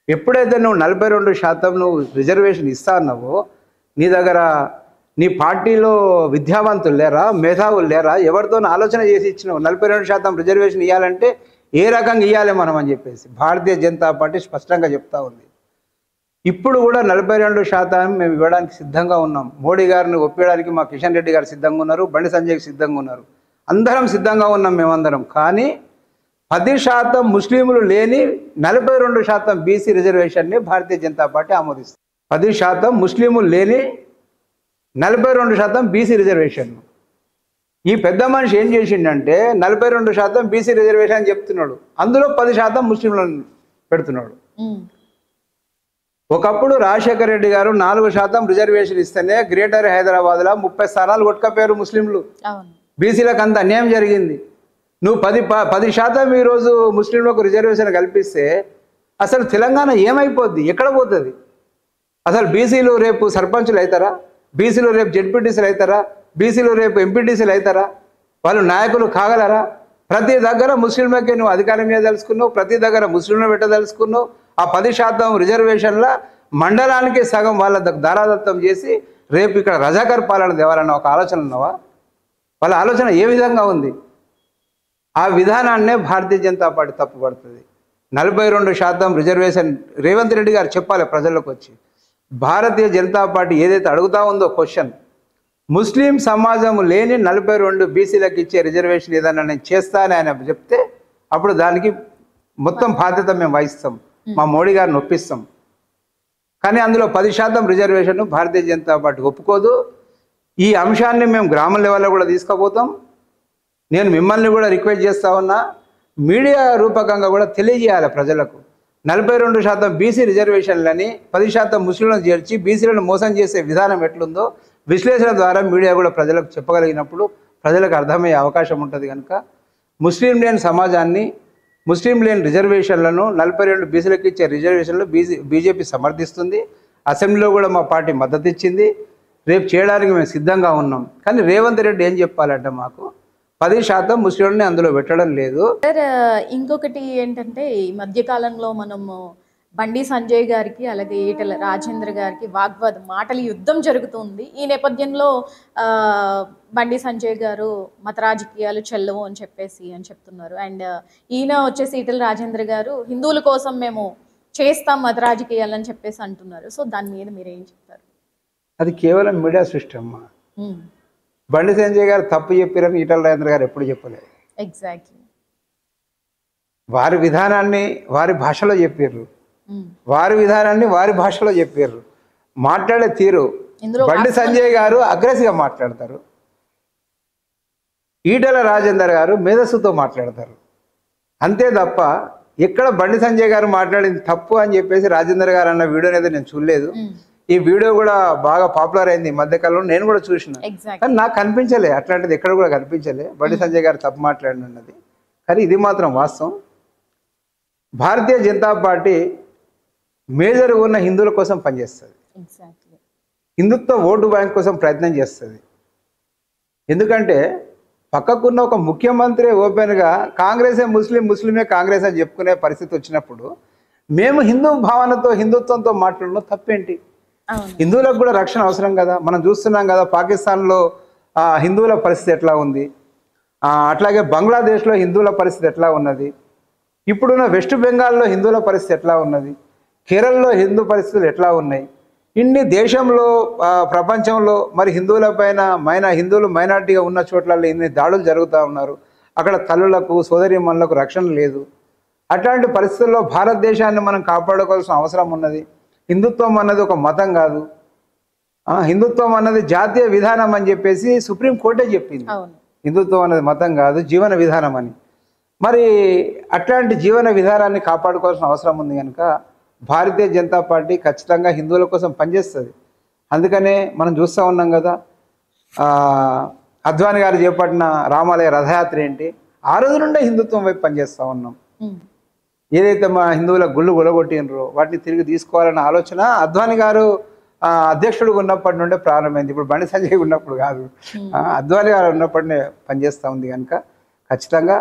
ఎప్పుడైతే నువ్వు 42% నువ్వు రిజర్వేషన్ ఇస్తా అన్నావో, నీ దగ్గర నీ పార్టీలో విద్యావంతులు లేరా, మేధావులు లేరా, ఎవరితో ఆలోచన చేసి ఇచ్చినావు? 42% రిజర్వేషన్ ఇవ్వాలంటే ఏ రకంగా ఇవ్వాలి మనం అని చెప్పేసి భారతీయ జనతా పార్టీ స్పష్టంగా చెప్తా ఉంది. ఇప్పుడు కూడా 42% మేము ఇవ్వడానికి సిద్ధంగా ఉన్నాం. మోడీ గారిని ఒప్పించడానికి మా కిషన్ రెడ్డి గారు సిద్ధంగా ఉన్నారు, బండి సంజయ్కి సిద్ధంగా ఉన్నారు, అందరం సిద్ధంగా ఉన్నాం మేమందరం. కానీ 10% ముస్లింలు లేని 42% బీసీ రిజర్వేషన్ని భారతీయ జనతా పార్టీ ఆమోదిస్తుంది. 10% ముస్లింలు లేని 42% బీసీ రిజర్వేషన్. ఈ పెద్ద మనిషి ఏం చేసిండంటే 42% బీసీ రిజర్వేషన్ అని చెప్తున్నాడు, అందులో 10% ముస్లింలను పెడుతున్నాడు. ఒకప్పుడు రాజశేఖర రెడ్డి గారు 4% రిజర్వేషన్ ఇస్తేనే గ్రేటర్ హైదరాబాద్లో 30 స్థానాలు కొట్టుకపోయారు ముస్లింలు. బీసీలకు అంత అన్యాయం జరిగింది. నువ్వు 10% ఈరోజు ముస్లింలకు రిజర్వేషన్ కల్పిస్తే అసలు తెలంగాణ ఏమైపోద్ది, ఎక్కడ పోతుంది? అసలు బీసీలు రేపు సర్పంచులు అవుతారా? బీసీలు రేపు జెడ్పీటీసీలు అవుతారా? బీసీలు రేపు ఎంపీటీసీలు అవుతారా? వాళ్ళు నాయకులు కాగలరా? ప్రతి దగ్గర ముస్లింలకే నువ్వు అధికారం ఇవ్వదలుచుకున్నావు, ప్రతి దగ్గర ముస్లింలు పెట్టదలుచుకున్నావు. ఆ 10% రిజర్వేషన్ల మండలానికి సగం వాళ్ళ దారాదత్తం చేసి రేపు ఇక్కడ రజాకర్ పాలన తేవాలన్న ఒక ఆలోచన ఉన్నవా? వాళ్ళ ఆలోచన ఏ విధంగా ఉంది? ఆ విధానాన్నే భారతీయ జనతా పార్టీ తప్పుపడుతుంది. 42% రిజర్వేషన్ రేవంత్ రెడ్డి గారు చెప్పాలి ప్రజల్లోకి వచ్చి. భారతీయ జనతా పార్టీ ఏదైతే అడుగుతా ఉందో క్వశ్చన్, ముస్లిం సమాజం లేని 42 బీసీలకు ఇచ్చే రిజర్వేషన్ ఏదన్నా నేను చేస్తానని ఆయన చెప్తే అప్పుడు దానికి మొత్తం బాధ్యత మేము వహిస్తాం, మా మోడీ గారిని ఒప్పిస్తాం. కానీ అందులో 10% రిజర్వేషన్ భారతీయ జనతా పార్టీ ఒప్పుకోదు. ఈ అంశాన్ని మేము గ్రామ లెవెల్లో కూడా తీసుకుపోతాం. నేను మిమ్మల్ని కూడా రిక్వెస్ట్ చేస్తా ఉన్నా, మీడియా రూపకంగా కూడా తెలియజేయాలి ప్రజలకు. 42% బీసీ రిజర్వేషన్లని 10% ముస్లింలను చేర్చి బీసీలను మోసం చేసే విధానం ఎట్లుందో విశ్లేషణ ద్వారా మీడియా కూడా ప్రజలకు చెప్పగలిగినప్పుడు ప్రజలకు అర్థమయ్యే అవకాశం ఉంటుంది. కనుక ముస్లిం లేని సమాజాన్ని, ముస్లిం లేని రిజర్వేషన్లను 42 బీసీలకు ఇచ్చే రిజర్వేషన్లు బీజేపీ సమర్థిస్తుంది. అసెంబ్లీలో కూడా మా పార్టీ మద్దతు ఇచ్చింది. రేపు చేయడానికి మేము సిద్ధంగా ఉన్నాం. కానీ రేవంత్ రెడ్డి ఏం చెప్పాలంటే మాకు 10% ముస్లింలని అందులో పెట్టడం లేదు. సార్ ఇంకొకటి ఏంటంటే ఈ మధ్యకాలంలో మనము బండి సంజయ్ గారికి అలాగే ఈటెల రాజేంద్ర గారికి వాగ్వాదం, మాటల యుద్ధం జరుగుతుంది. ఈ నేపథ్యంలో బండి సంజయ్ గారు మత రాజకీయాలు చెల్లవు అని చెప్తున్నారు. అండ్ ఈయన వచ్చేసి ఈటెల రాజేంద్ర గారు హిందువుల కోసం మేము చేస్తాం మత రాజకీయాలు అని అంటున్నారు. సో దాని మీద మీరేం చెప్తారు? అది కేవలం మీడియా సృష్టి అమ్మా. బండి సంజయ్ గారు తప్పు చెప్పారని ఈటెల రాజేంద్ర గారు ఎప్పుడు చెప్పలేదు. ఎగ్జాక్ట్లీ. వారి విధానాన్ని వారి భాషలో చెప్పారు, వారి విధానాన్ని వారి భాషలో చెప్పారు. మాట్లాడే తీరు బండి సంజయ్ గారు అగ్రెసివ్గా మాట్లాడతారు, ఈటెల రాజేందర్ గారు మేధస్సుతో మాట్లాడతారు. అంతే తప్ప ఎక్కడ బండి సంజయ్ గారు మాట్లాడింది తప్పు అని చెప్పేసి రాజేందర్ గారు అన్న వీడియోని అయితే నేను చూడలేదు. ఈ వీడియో కూడా బాగా పాపులర్ అయింది ఈ మధ్యకాలంలో, నేను కూడా చూసిన. కానీ నాకు కనిపించలే అట్లాంటిది, ఎక్కడ కూడా కనిపించలే బండి సంజయ్ గారు తప్పు మాట్లాడినది. కానీ ఇది మాత్రం వాస్తవం. భారతీయ జనతా పార్టీ మేజర్గా ఉన్న హిందువుల కోసం పనిచేస్తుంది, హిందుత్వ ఓటు బ్యాంక్ కోసం ప్రయత్నం చేస్తుంది. ఎందుకంటే పక్కకున్న ఒక ముఖ్యమంత్రి ఓపెన్గా కాంగ్రెసే ముస్లిం, ముస్లిమే కాంగ్రెస్ అని చెప్పుకునే పరిస్థితి వచ్చినప్పుడు మేము హిందూ భావనతో హిందుత్వంతో మాట్లాడడం తప్పేంటి? హిందువులకు కూడా రక్షణ అవసరం కదా. మనం చూస్తున్నాం కదా పాకిస్తాన్లో హిందువుల పరిస్థితి ఎట్లా ఉంది, అట్లాగే బంగ్లాదేశ్లో హిందువుల పరిస్థితి ఎట్లా ఉన్నది, ఇప్పుడున్న వెస్ట్ బెంగాల్లో హిందువుల పరిస్థితి ఎట్లా ఉన్నది, కేరళలో హిందూ పరిస్థితులు ఎట్లా ఉన్నాయి. ఇన్ని దేశంలో ప్రపంచంలో మరి హిందువుల పైన హిందువులు మైనార్టీగా ఉన్న చోట్లలో ఇన్ని దాడులు జరుగుతూ ఉన్నారు. అక్కడ తల్లులకు సోదరీమణులకు రక్షణ లేదు. అట్లాంటి పరిస్థితుల్లో భారతదేశాన్ని మనం కాపాడుకోవాల్సిన అవసరం ఉన్నది. హిందుత్వం అన్నది ఒక మతం కాదు, హిందుత్వం అన్నది జాతీయ విధానం అని చెప్పేసి సుప్రీంకోర్టే చెప్పింది. హిందుత్వం అన్నది మతం కాదు, జీవన విధానం అని. మరి అట్లాంటి జీవన విధానాన్ని కాపాడుకోవాల్సిన అవసరం ఉంది. కనుక భారతీయ జనతా పార్టీ ఖచ్చితంగా హిందువుల కోసం పనిచేస్తుంది. అందుకనే మనం చూస్తూ ఉన్నాం కదా, అద్వానీ గారు చేపట్టిన రామాలయ రథయాత్ర ఏంటి, ఆ రోజు నుండే హిందుత్వం వైపు పనిచేస్తూ ఉన్నాం. ఏదైతే మా హిందువుల గుళ్ళు గులగొట్టినరో వాటిని తిరిగి తీసుకోవాలన్న ఆలోచన అద్వానీ గారు అధ్యక్షుడు ఉన్నప్పటి నుండే ప్రారంభమైంది. ఇప్పుడు బండి సంజయ్ ఉన్నప్పుడు కాదు, అద్వానీ గారు ఉన్నప్పటినే పనిచేస్తూ ఉంది. కనుక ఖచ్చితంగా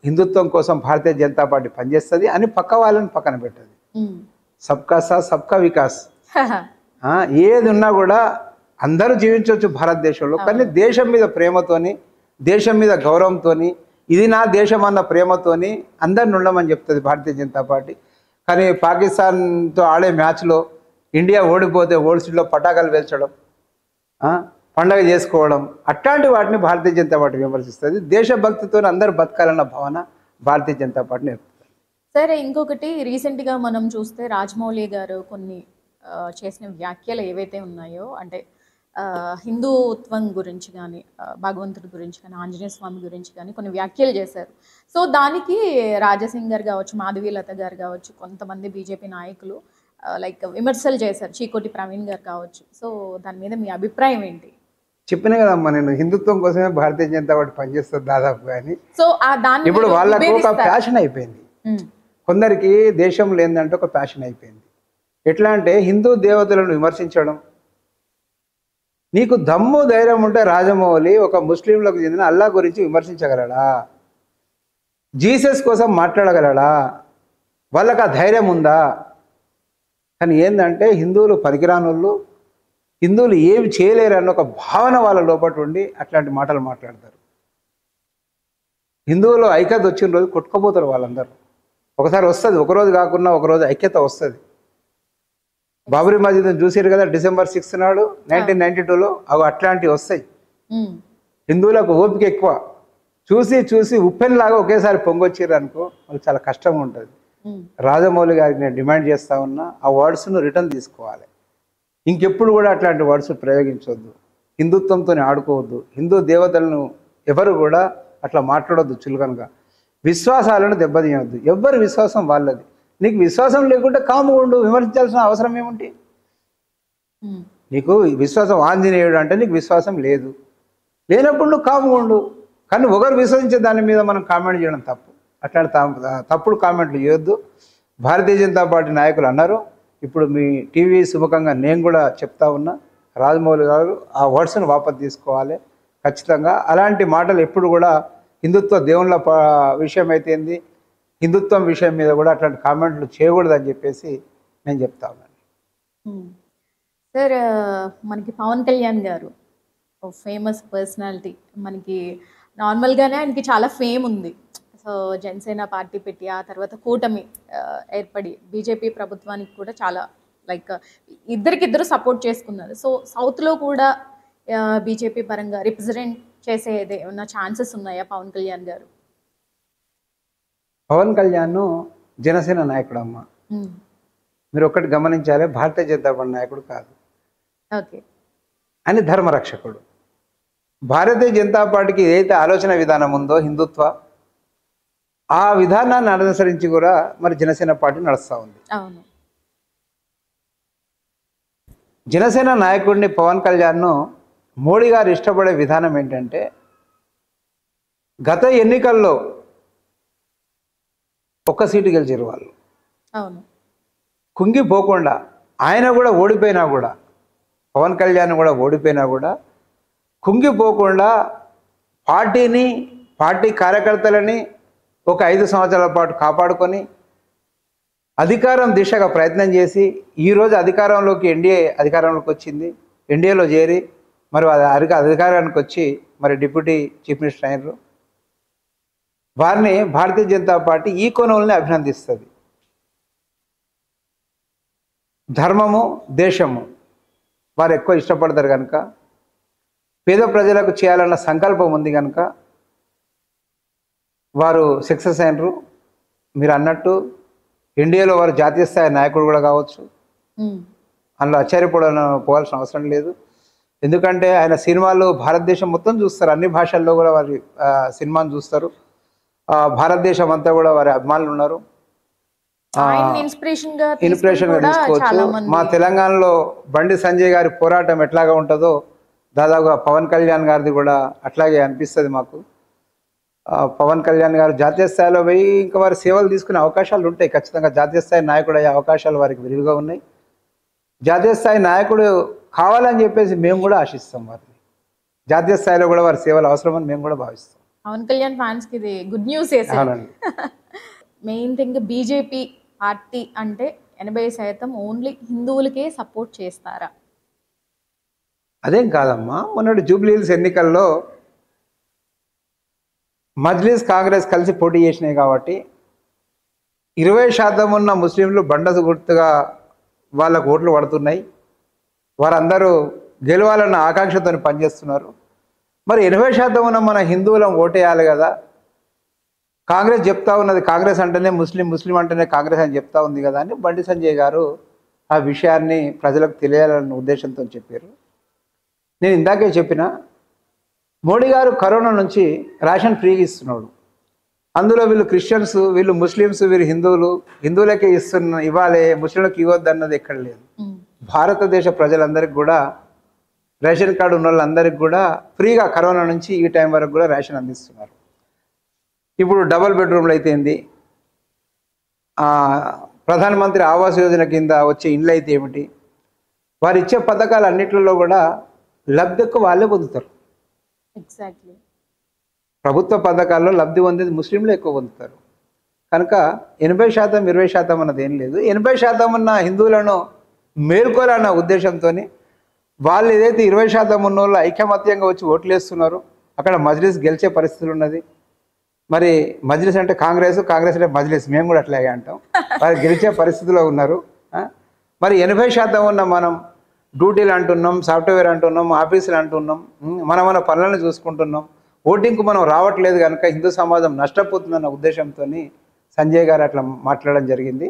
హిందుత్వం కోసం భారతీయ జనతా పార్టీ పనిచేస్తుంది అని పక్క వాళ్ళని పక్కన పెట్టదు. సబ్కా సాత్ సబ్కా వికాస్, ఏది ఉన్నా కూడా అందరూ జీవించవచ్చు భారతదేశంలో. కానీ దేశం మీద ప్రేమతోని, దేశం మీద గౌరవంతోని, ఇది నా దేశం అన్న ప్రేమతోని అందరిని ఉండమని చెప్తుంది భారతీయ జనతా పార్టీ. కానీ పాకిస్తాన్తో ఆడే మ్యాచ్లో ఇండియా ఓడిపోతే ఓల్డ్స్లో పటాకాలు వేల్చడం, పండగ చేసుకోవడం, అట్లాంటి వాటిని భారతీయ జనతా పార్టీ విమర్శిస్తుంది. దేశభక్తితో అందరూ బతకాలన్న భావన భారతీయ జనతా పార్టీ నేర్పుతుంది. సరే, ఇంకొకటి రీసెంట్గా మనం చూస్తే రాజమౌళి గారు కొన్ని చేసిన వ్యాఖ్యలు ఏవైతే ఉన్నాయో, అంటే హిందుత్వం గురించి కానీ, భగవంతుడి గురించి కానీ, ఆంజనేయ స్వామి గురించి కానీ కొన్ని వ్యాఖ్యలు చేశారు. సో దానికి రాజాసింగ్ గారు కావచ్చు, మాధవీలత గారు కావచ్చు, కొంతమంది బీజేపీ నాయకులు లైక్ విమర్శలు చేశారు, చీకోటి ప్రవీణ్ గారు కావచ్చు. సో దాని మీద మీ అభిప్రాయం ఏంటి? చెప్పినా కదమ్మా, నేను హిందుత్వం కోసమే భారతీయ జనతా పార్టీ పనిచేస్తుంది దాదాపు. కానీ సో దాన్ని ఇప్పుడు వాళ్ళకు ఒక ప్యాషన్ అయిపోయింది. కొందరికి దేశంలో ఏంటంటే ఒక ప్యాషన్ అయిపోయింది. ఎట్లా అంటే హిందూ దేవతలను విమర్శించడం. నీకు దమ్ము ధైర్యం ఉంటే రాజమౌళి ఒక ముస్లింలకు చెందిన అల్లా గురించి విమర్శించగలడా? జీసస్ కోసం మాట్లాడగలడా? వాళ్ళకి ఆ ధైర్యం ఉందా? కానీ ఏంటంటే హిందువులు పనికిరానోళ్ళు, హిందువులు ఏమి చేయలేరు అన్న ఒక భావన వాళ్ళ లోపల ఉండి అట్లాంటి మాటలు మాట్లాడతారు. హిందువులు ఐక్యత వచ్చిన రోజు కొట్టుకుపోతారు వాళ్ళందరూ. ఒకసారి వస్తుంది, ఒకరోజు కాకుండా ఒకరోజు ఐక్యత వస్తుంది. బాబరీ మస్జిద్ చూసారు కదా, December 6 నాడు 1992లో అవి అట్లాంటివి వస్తాయి. హిందువులకు ఓపిక ఎక్కువ, చూసి చూసి ఉప్పెన్లాగా ఒకేసారి పొంగొచ్చారు అనుకో, వాళ్ళకి చాలా కష్టంగా ఉంటుంది. రాజమౌళి గారికి నేను డిమాండ్ చేస్తా ఉన్నా, ఆ వర్డ్స్ను రిటర్న్ తీసుకోవాలి. ఇంకెప్పుడు కూడా అట్లాంటి వర్డ్స్ ప్రయోగించవద్దు. హిందుత్వంతో ఆడుకోవద్దు. హిందూ దేవతలను ఎవరు కూడా అట్లా మాట్లాడొద్దు చులకనగా. విశ్వాసాలను దెబ్బతీయవద్దు. ఎవరి విశ్వాసం వాళ్ళది. నీకు విశ్వాసం లేకుంటే కాముగా ఉండు, విమర్శించాల్సిన అవసరం ఏముంటి? నీకు విశ్వాసం ఆంజనేయుడు అంటే నీకు విశ్వాసం లేదు, లేనప్పుడు నువ్వు కాముగా ఉండు. కానీ ఒకరు విశ్వసించే దాని మీద మనం కామెంట్ చేయడం తప్పు. అట్లాంటి తప్పుడు కామెంట్లు చేయొద్దు. భారతీయ జనతా పార్టీ నాయకులు అన్నారు. ఇప్పుడు మీ టీవీ సుముఖంగా నేను కూడా చెప్తా ఉన్నా, రాజమౌళి గారు ఆ వర్డ్స్ను వాపసు తీసుకోవాలి ఖచ్చితంగా. అలాంటి మాటలు ఎప్పుడు కూడా హిందుత్వ దేవుళ్ళ విషయం అయితేంది, హిందుత్వం విషయం మీద కూడా అట్లాంటి కామెంట్లు చేయకూడదని చెప్పేసి నేను చెప్తా ఉన్నాను. సార్, మనకి పవన్ కళ్యాణ్ గారు ఫేమస్ పర్సనాలిటీ. మనకి నార్మల్గానే ఆయనకి చాలా ఫేమ్ ఉంది. సో జనసేన పార్టీ పెట్టి ఆ తర్వాత కూటమి ఏర్పడి బీజేపీ ప్రభుత్వానికి కూడా చాలా లైక్ ఇద్దరికిద్దరు సపోర్ట్ చేసుకున్నారు. సో సౌత్లో కూడా బీజేపీ పరంగా రిప్రజెంట్ చేసేది ఏమన్నా ఛాన్సెస్ ఉన్నాయా పవన్ కళ్యాణ్ గారు? పవన్ కళ్యాణ్ జనసేన నాయకుడు అమ్మ. మీరు ఒక్కటి గమనించాలి, భారతీయ జనతా పార్టీ నాయకుడు కాదు. ఓకే. అని ధర్మరక్షకుడు. భారతీయ జనతా పార్టీకి ఏదైతే ఆలోచన విధానం ఉందో హిందుత్వ, ఆ విధానాన్ని అనుసరించి కూడా మరి జనసేన పార్టీ నడుస్తూ ఉంది. అవును. జనసేన నాయకుడిని పవన్ కళ్యాణ్ను మోడీ గారు ఇష్టపడే విధానం ఏంటంటే, గత ఎన్నికల్లో ఒక్క సీటు గెలిచారు వాళ్ళు. అవును. కుంగిపోకుండా ఆయన కూడా ఓడిపోయినా కూడా, పవన్ కళ్యాణ్ కూడా ఓడిపోయినా కూడా కుంగిపోకుండా పార్టీని, పార్టీ కార్యకర్తలని ఒక 5 సంవత్సరాల పాటు కాపాడుకొని అధికారం దిశగా ప్రయత్నం చేసి ఈరోజు అధికారంలోకి ఎన్డీఏ అధికారంలోకి వచ్చింది. ఎన్డీఏలో చేరి మరి అధికారానికి వచ్చి మరి డిప్యూటీ చీఫ్ మినిస్టర్ అయినారు. వారిని భారతీయ జనతా పార్టీ ఈ కోణంలోనే అభినందిస్తుంది. ధర్మము, దేశము వారు ఎక్కువ ఇష్టపడతారు కనుక, పేద ప్రజలకు చేయాలన్న సంకల్పం ఉంది కనుక వారు సక్సెస్ అయినరు. మీరు అన్నట్టు ఎన్డీఏలో వారు జాతీయ స్థాయి నాయకుడు కూడా కావచ్చు. అందులో పోవాల్సిన అవసరం లేదు. ఎందుకంటే ఆయన సినిమాలు భారతదేశం మొత్తం చూస్తారు, అన్ని భాషల్లో కూడా వారి సినిమాను చూస్తారు. భారతదేశం అంతా కూడా వారి అభిమానులు ఉన్నారు. ఇన్స్పిరేషన్గా తీసుకోవచ్చు. మా తెలంగాణలో బండి సంజయ్ గారి పోరాటం ఎట్లాగా ఉంటుందో దాదాపుగా పవన్ కళ్యాణ్ గారిది కూడా అట్లాగే అనిపిస్తుంది మాకు. పవన్ కళ్యాణ్ గారు జాతీయ స్థాయిలో పోయి ఇంకా వారి సేవలు తీసుకునే అవకాశాలు ఉంటాయి. ఖచ్చితంగా జాతీయ స్థాయి నాయకుడు అయ్యే అవకాశాలు వారికి విరివిగా ఉన్నాయి. జాతీయ స్థాయి నాయకుడు కావాలని చెప్పేసి మేము కూడా ఆశిస్తాం. వారిని జాతీయ స్థాయిలో కూడా వారి సేవలు అవసరమని మేము కూడా భావిస్తాం. పవన్ కళ్యాణ్ ఫ్యాన్స్కి ఇది good news. Main thing, BJP party అంటే 80% ఓన్లీ హిందువులకే సపోర్ట్ చేస్తారా? అదేం కాదమ్మా. మొన్నటి జూబ్లీ హిల్స్ ఎన్నికల్లో మజ్లిస్, కాంగ్రెస్ కలిసి పోటీ చేసినాయి కాబట్టి 20% ఉన్న ముస్లింలు బండసు గుర్తుగా వాళ్ళకు ఓట్లు పడుతున్నాయి. వారందరూ గెలవాలన్న ఆకాంక్షతో పనిచేస్తున్నారు. మరి 80% ఉన్న మన హిందువులం ఓటేయాలి కదా. కాంగ్రెస్ చెప్తా ఉన్నది కాంగ్రెస్ అంటేనే ముస్లిం, ముస్లిం అంటేనే కాంగ్రెస్ అని చెప్తా ఉంది కదా అని బండి సంజయ్ గారు ఆ విషయాన్ని ప్రజలకు తెలియాలన్న ఉద్దేశంతో చెప్పారు. నేను ఇందాకే చెప్పిన, మోడీ గారు కరోనా నుంచి రేషన్ ఫ్రీగా ఇస్తున్నాడు. అందులో వీళ్ళు క్రిస్టియన్స్, వీళ్ళు ముస్లిమ్స్, వీళ్ళు హిందువులకే ఇవ్వాలి, ముస్లింలకు ఇవ్వద్దు అన్నది ఎక్కడ లేదు. భారతదేశ ప్రజలందరికీ కూడా, రేషన్ కార్డు ఉన్న వాళ్ళందరికీ కూడా ఫ్రీగా కరోనా నుంచి ఈ టైం వరకు కూడా రేషన్ అందిస్తున్నారు. ఇప్పుడు డబుల్ బెడ్రూమ్లు అయితేంది, ప్రధానమంత్రి ఆవాస్ యోజన కింద వచ్చే ఇండ్లు అయితే ఏమిటి, వారు ఇచ్చే పథకాలు అన్నింటిలో కూడా లబ్ధి ఎక్కువ వాళ్ళే పొందుతారు. ఎగ్జాక్ట్లీ. ప్రభుత్వ పథకాల్లో లబ్ధి పొందేది ముస్లింలు ఎక్కువ పొందుతారు. కనుక 80% 20% అన్నది ఏం లేదు. 80% ఉన్న హిందువులను మేల్కోవాలన్న ఉద్దేశంతో వాళ్ళు ఏదైతే 20% ఉన్న వాళ్ళు ఐకమత్యంగా వచ్చి ఓట్లు వేస్తున్నారు. అక్కడ మజ్లిస్ గెలిచే పరిస్థితులు ఉన్నది. మరి మజ్లిస్ అంటే కాంగ్రెస్, కాంగ్రెస్ అంటే మజ్లిస్, మేము కూడా అట్లాగే అంటాం. వారు గెలిచే పరిస్థితిలో ఉన్నారు. మరి 80% ఉన్న మనం డ్యూటీలు అంటున్నాం, సాఫ్ట్వేర్ అంటున్నాం, ఆఫీసులు అంటున్నాం, మన పనులను చూసుకుంటున్నాం. ఓటింగ్కు మనం రావట్లేదు కనుక హిందూ సమాజం నష్టపోతుందన్న ఉద్దేశంతో సంజయ్ గారు అట్లా మాట్లాడడం జరిగింది.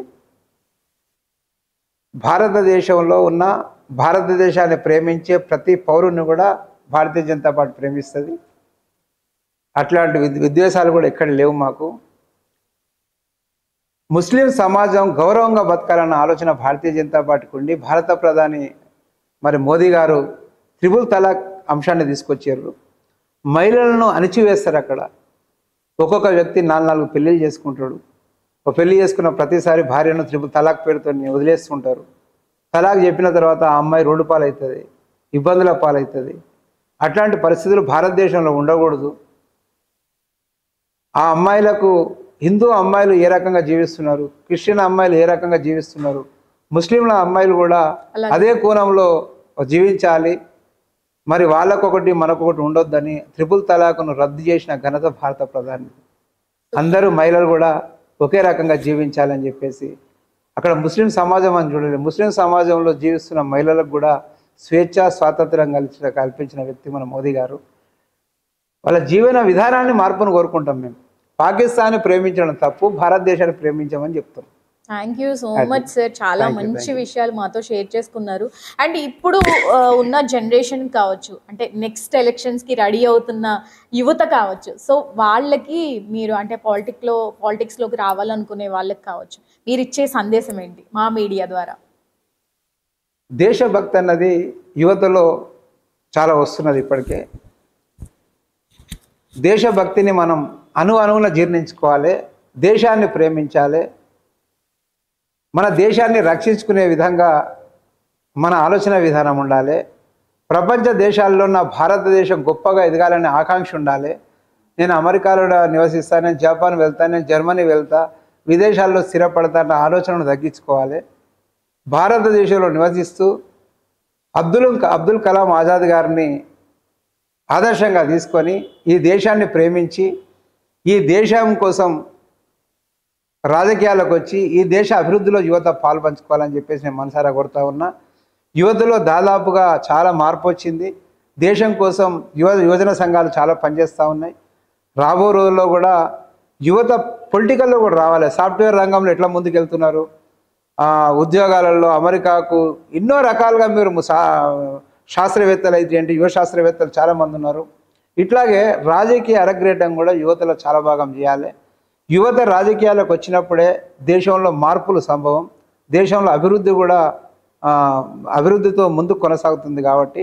భారతదేశంలో ఉన్న భారతదేశాన్ని ప్రేమించే ప్రతి పౌరుని కూడా భారతీయ జనతా పార్టీ ప్రేమిస్తుంది. అట్లాంటి విద్వేషాలు కూడా ఎక్కడ లేవు మాకు. ముస్లిం సమాజం గౌరవంగా బతకాలన్న ఆలోచన భారతీయ జనతా పార్టీకి ఉండి భారత ప్రధాని మరి మోదీ గారు త్రిపుల్ తలాక్ అంశాన్ని తీసుకొచ్చారు. మహిళలను అణిచివేస్తారు. అక్కడ ఒక్కొక్క వ్యక్తి 4 పెళ్ళిళ్ళు చేసుకుంటాడు. ఒక పెళ్లి చేసుకున్న ప్రతిసారి భార్యను త్రిపుల్ తలాక్ పేరుతో వదిలేస్తుంటారు. తలాక్ చెప్పిన తర్వాత ఆ అమ్మాయి రోడ్డు పాలవుతుంది, ఇబ్బందుల పాలవుతుంది. అట్లాంటి పరిస్థితులు భారతదేశంలో ఉండకూడదు. ఆ అమ్మాయిలకు హిందూ అమ్మాయిలు ఏ రకంగా జీవిస్తున్నారు, క్రిస్టియన్ అమ్మాయిలు ఏ రకంగా జీవిస్తున్నారు, ముస్లింల అమ్మాయిలు కూడా అదే కోణంలో జీవించాలి. మరి వాళ్ళకొకటి మనకొకటి ఉండొద్దని త్రిపుల్ తలాక్ను రద్దు చేసిన ఘనత భారత ప్రధాని. అందరూ మహిళలు కూడా ఒకే రకంగా జీవించాలని చెప్పేసి అక్కడ ముస్లిం సమాజం అని చూడలేదు. ముస్లిం సమాజంలో జీవిస్తున్న మహిళలకు కూడా స్వేచ్ఛ స్వాతంత్రం కల్పించిన వ్యక్తి మన మోదీ గారు. వాళ్ళ జీవన విధానాన్ని మార్పును కోరుకుంటాం. మేము పాకిస్తాన్ని ప్రేమించడం తప్పు, భారతదేశాన్ని ప్రేమించమని చెప్తాం. Thank you so much sir, చాలా మంచి విషయాలు మాతో షేర్ చేసుకున్నారు. అండ్ ఇప్పుడు ఉన్న జనరేషన్ కావచ్చు, అంటే నెక్స్ట్ ఎలక్షన్స్కి రెడీ అవుతున్న యువత కావచ్చు, సో వాళ్ళకి మీరు అంటే పాలిటిక్స్లోకి రావాలనుకునే వాళ్ళకి కావచ్చు, మీరు ఇచ్చే సందేశం ఏంటి మా మీడియా ద్వారా? దేశభక్తి అన్నది యువతలో చాలా వస్తున్నది. ఇప్పటికే దేశభక్తిని మనం అణువున జీర్ణించుకోవాలి, దేశాన్ని ప్రేమించాలి. మన దేశాన్ని రక్షించుకునే విధంగా మన ఆలోచన విధానం ఉండాలి. ప్రపంచ దేశాల్లో ఉన్న భారతదేశం గొప్పగా ఎదగాలనే ఆకాంక్ష ఉండాలి. నేను అమెరికాలో నివసిస్తాను, నేను జపాన్ వెళ్తాను, నేను జర్మనీ వెళ్తా, విదేశాల్లో స్థిరపడతా అన్న ఆలోచనను తగ్గించుకోవాలి. భారతదేశంలో నివసిస్తూ అబ్దుల్ కలాం ఆజాద్ గారిని ఆదర్శంగా తీసుకొని ఈ దేశాన్ని ప్రేమించి ఈ దేశం కోసం రాజకీయాలకు వచ్చి ఈ దేశ అభివృద్ధిలో యువత పాల్పంచుకోవాలని చెప్పేసి నేను మనసారా కోరుతా ఉన్నా. యువతలో దాదాపుగా చాలా మార్పు వచ్చింది. దేశం కోసం యువజన సంఘాలు చాలా పనిచేస్తూ ఉన్నాయి. రాబో రోజుల్లో కూడా యువత పొలిటికల్లో కూడా రావాలి. సాఫ్ట్వేర్ రంగంలో ఎట్లా ముందుకెళ్తున్నారు, ఉద్యోగాలలో అమెరికాకు ఎన్నో రకాలుగా మీరు శాస్త్రవేత్తలు అయితే ఏంటి, యువ శాస్త్రవేత్తలు చాలామంది ఉన్నారు. ఇట్లాగే రాజకీయ అరగ్రేటం కూడా యువతలో చాలా భాగం చేయాలి. యువత రాజకీయాలకు వచ్చినప్పుడే దేశంలో మార్పులు సంభవం, దేశంలో అభివృద్ధి కూడా అభివృద్ధితో ముందుకు కొనసాగుతుంది. కాబట్టి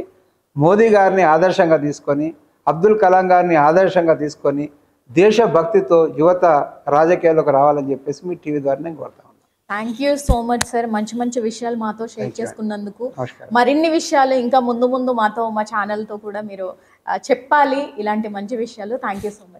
మోదీ గారిని ఆదర్శంగా తీసుకొని, అబ్దుల్ కలాం గారిని ఆదర్శంగా తీసుకొని దేశభక్తితో యువత రాజకీయాల్లోకి రావాలని చెప్పేసి మీ టీవీ ద్వారా నేను కోరుతాను. Thank you so much sir, మంచి విషయాలు మాతో షేర్ చేసుకున్నందుకు. మరిన్ని విషయాలు ఇంకా ముందు మాతో మా ఛానల్తో కూడా మీరు చెప్పాలి, ఇలాంటి మంచి విషయాలు. Thank you so much.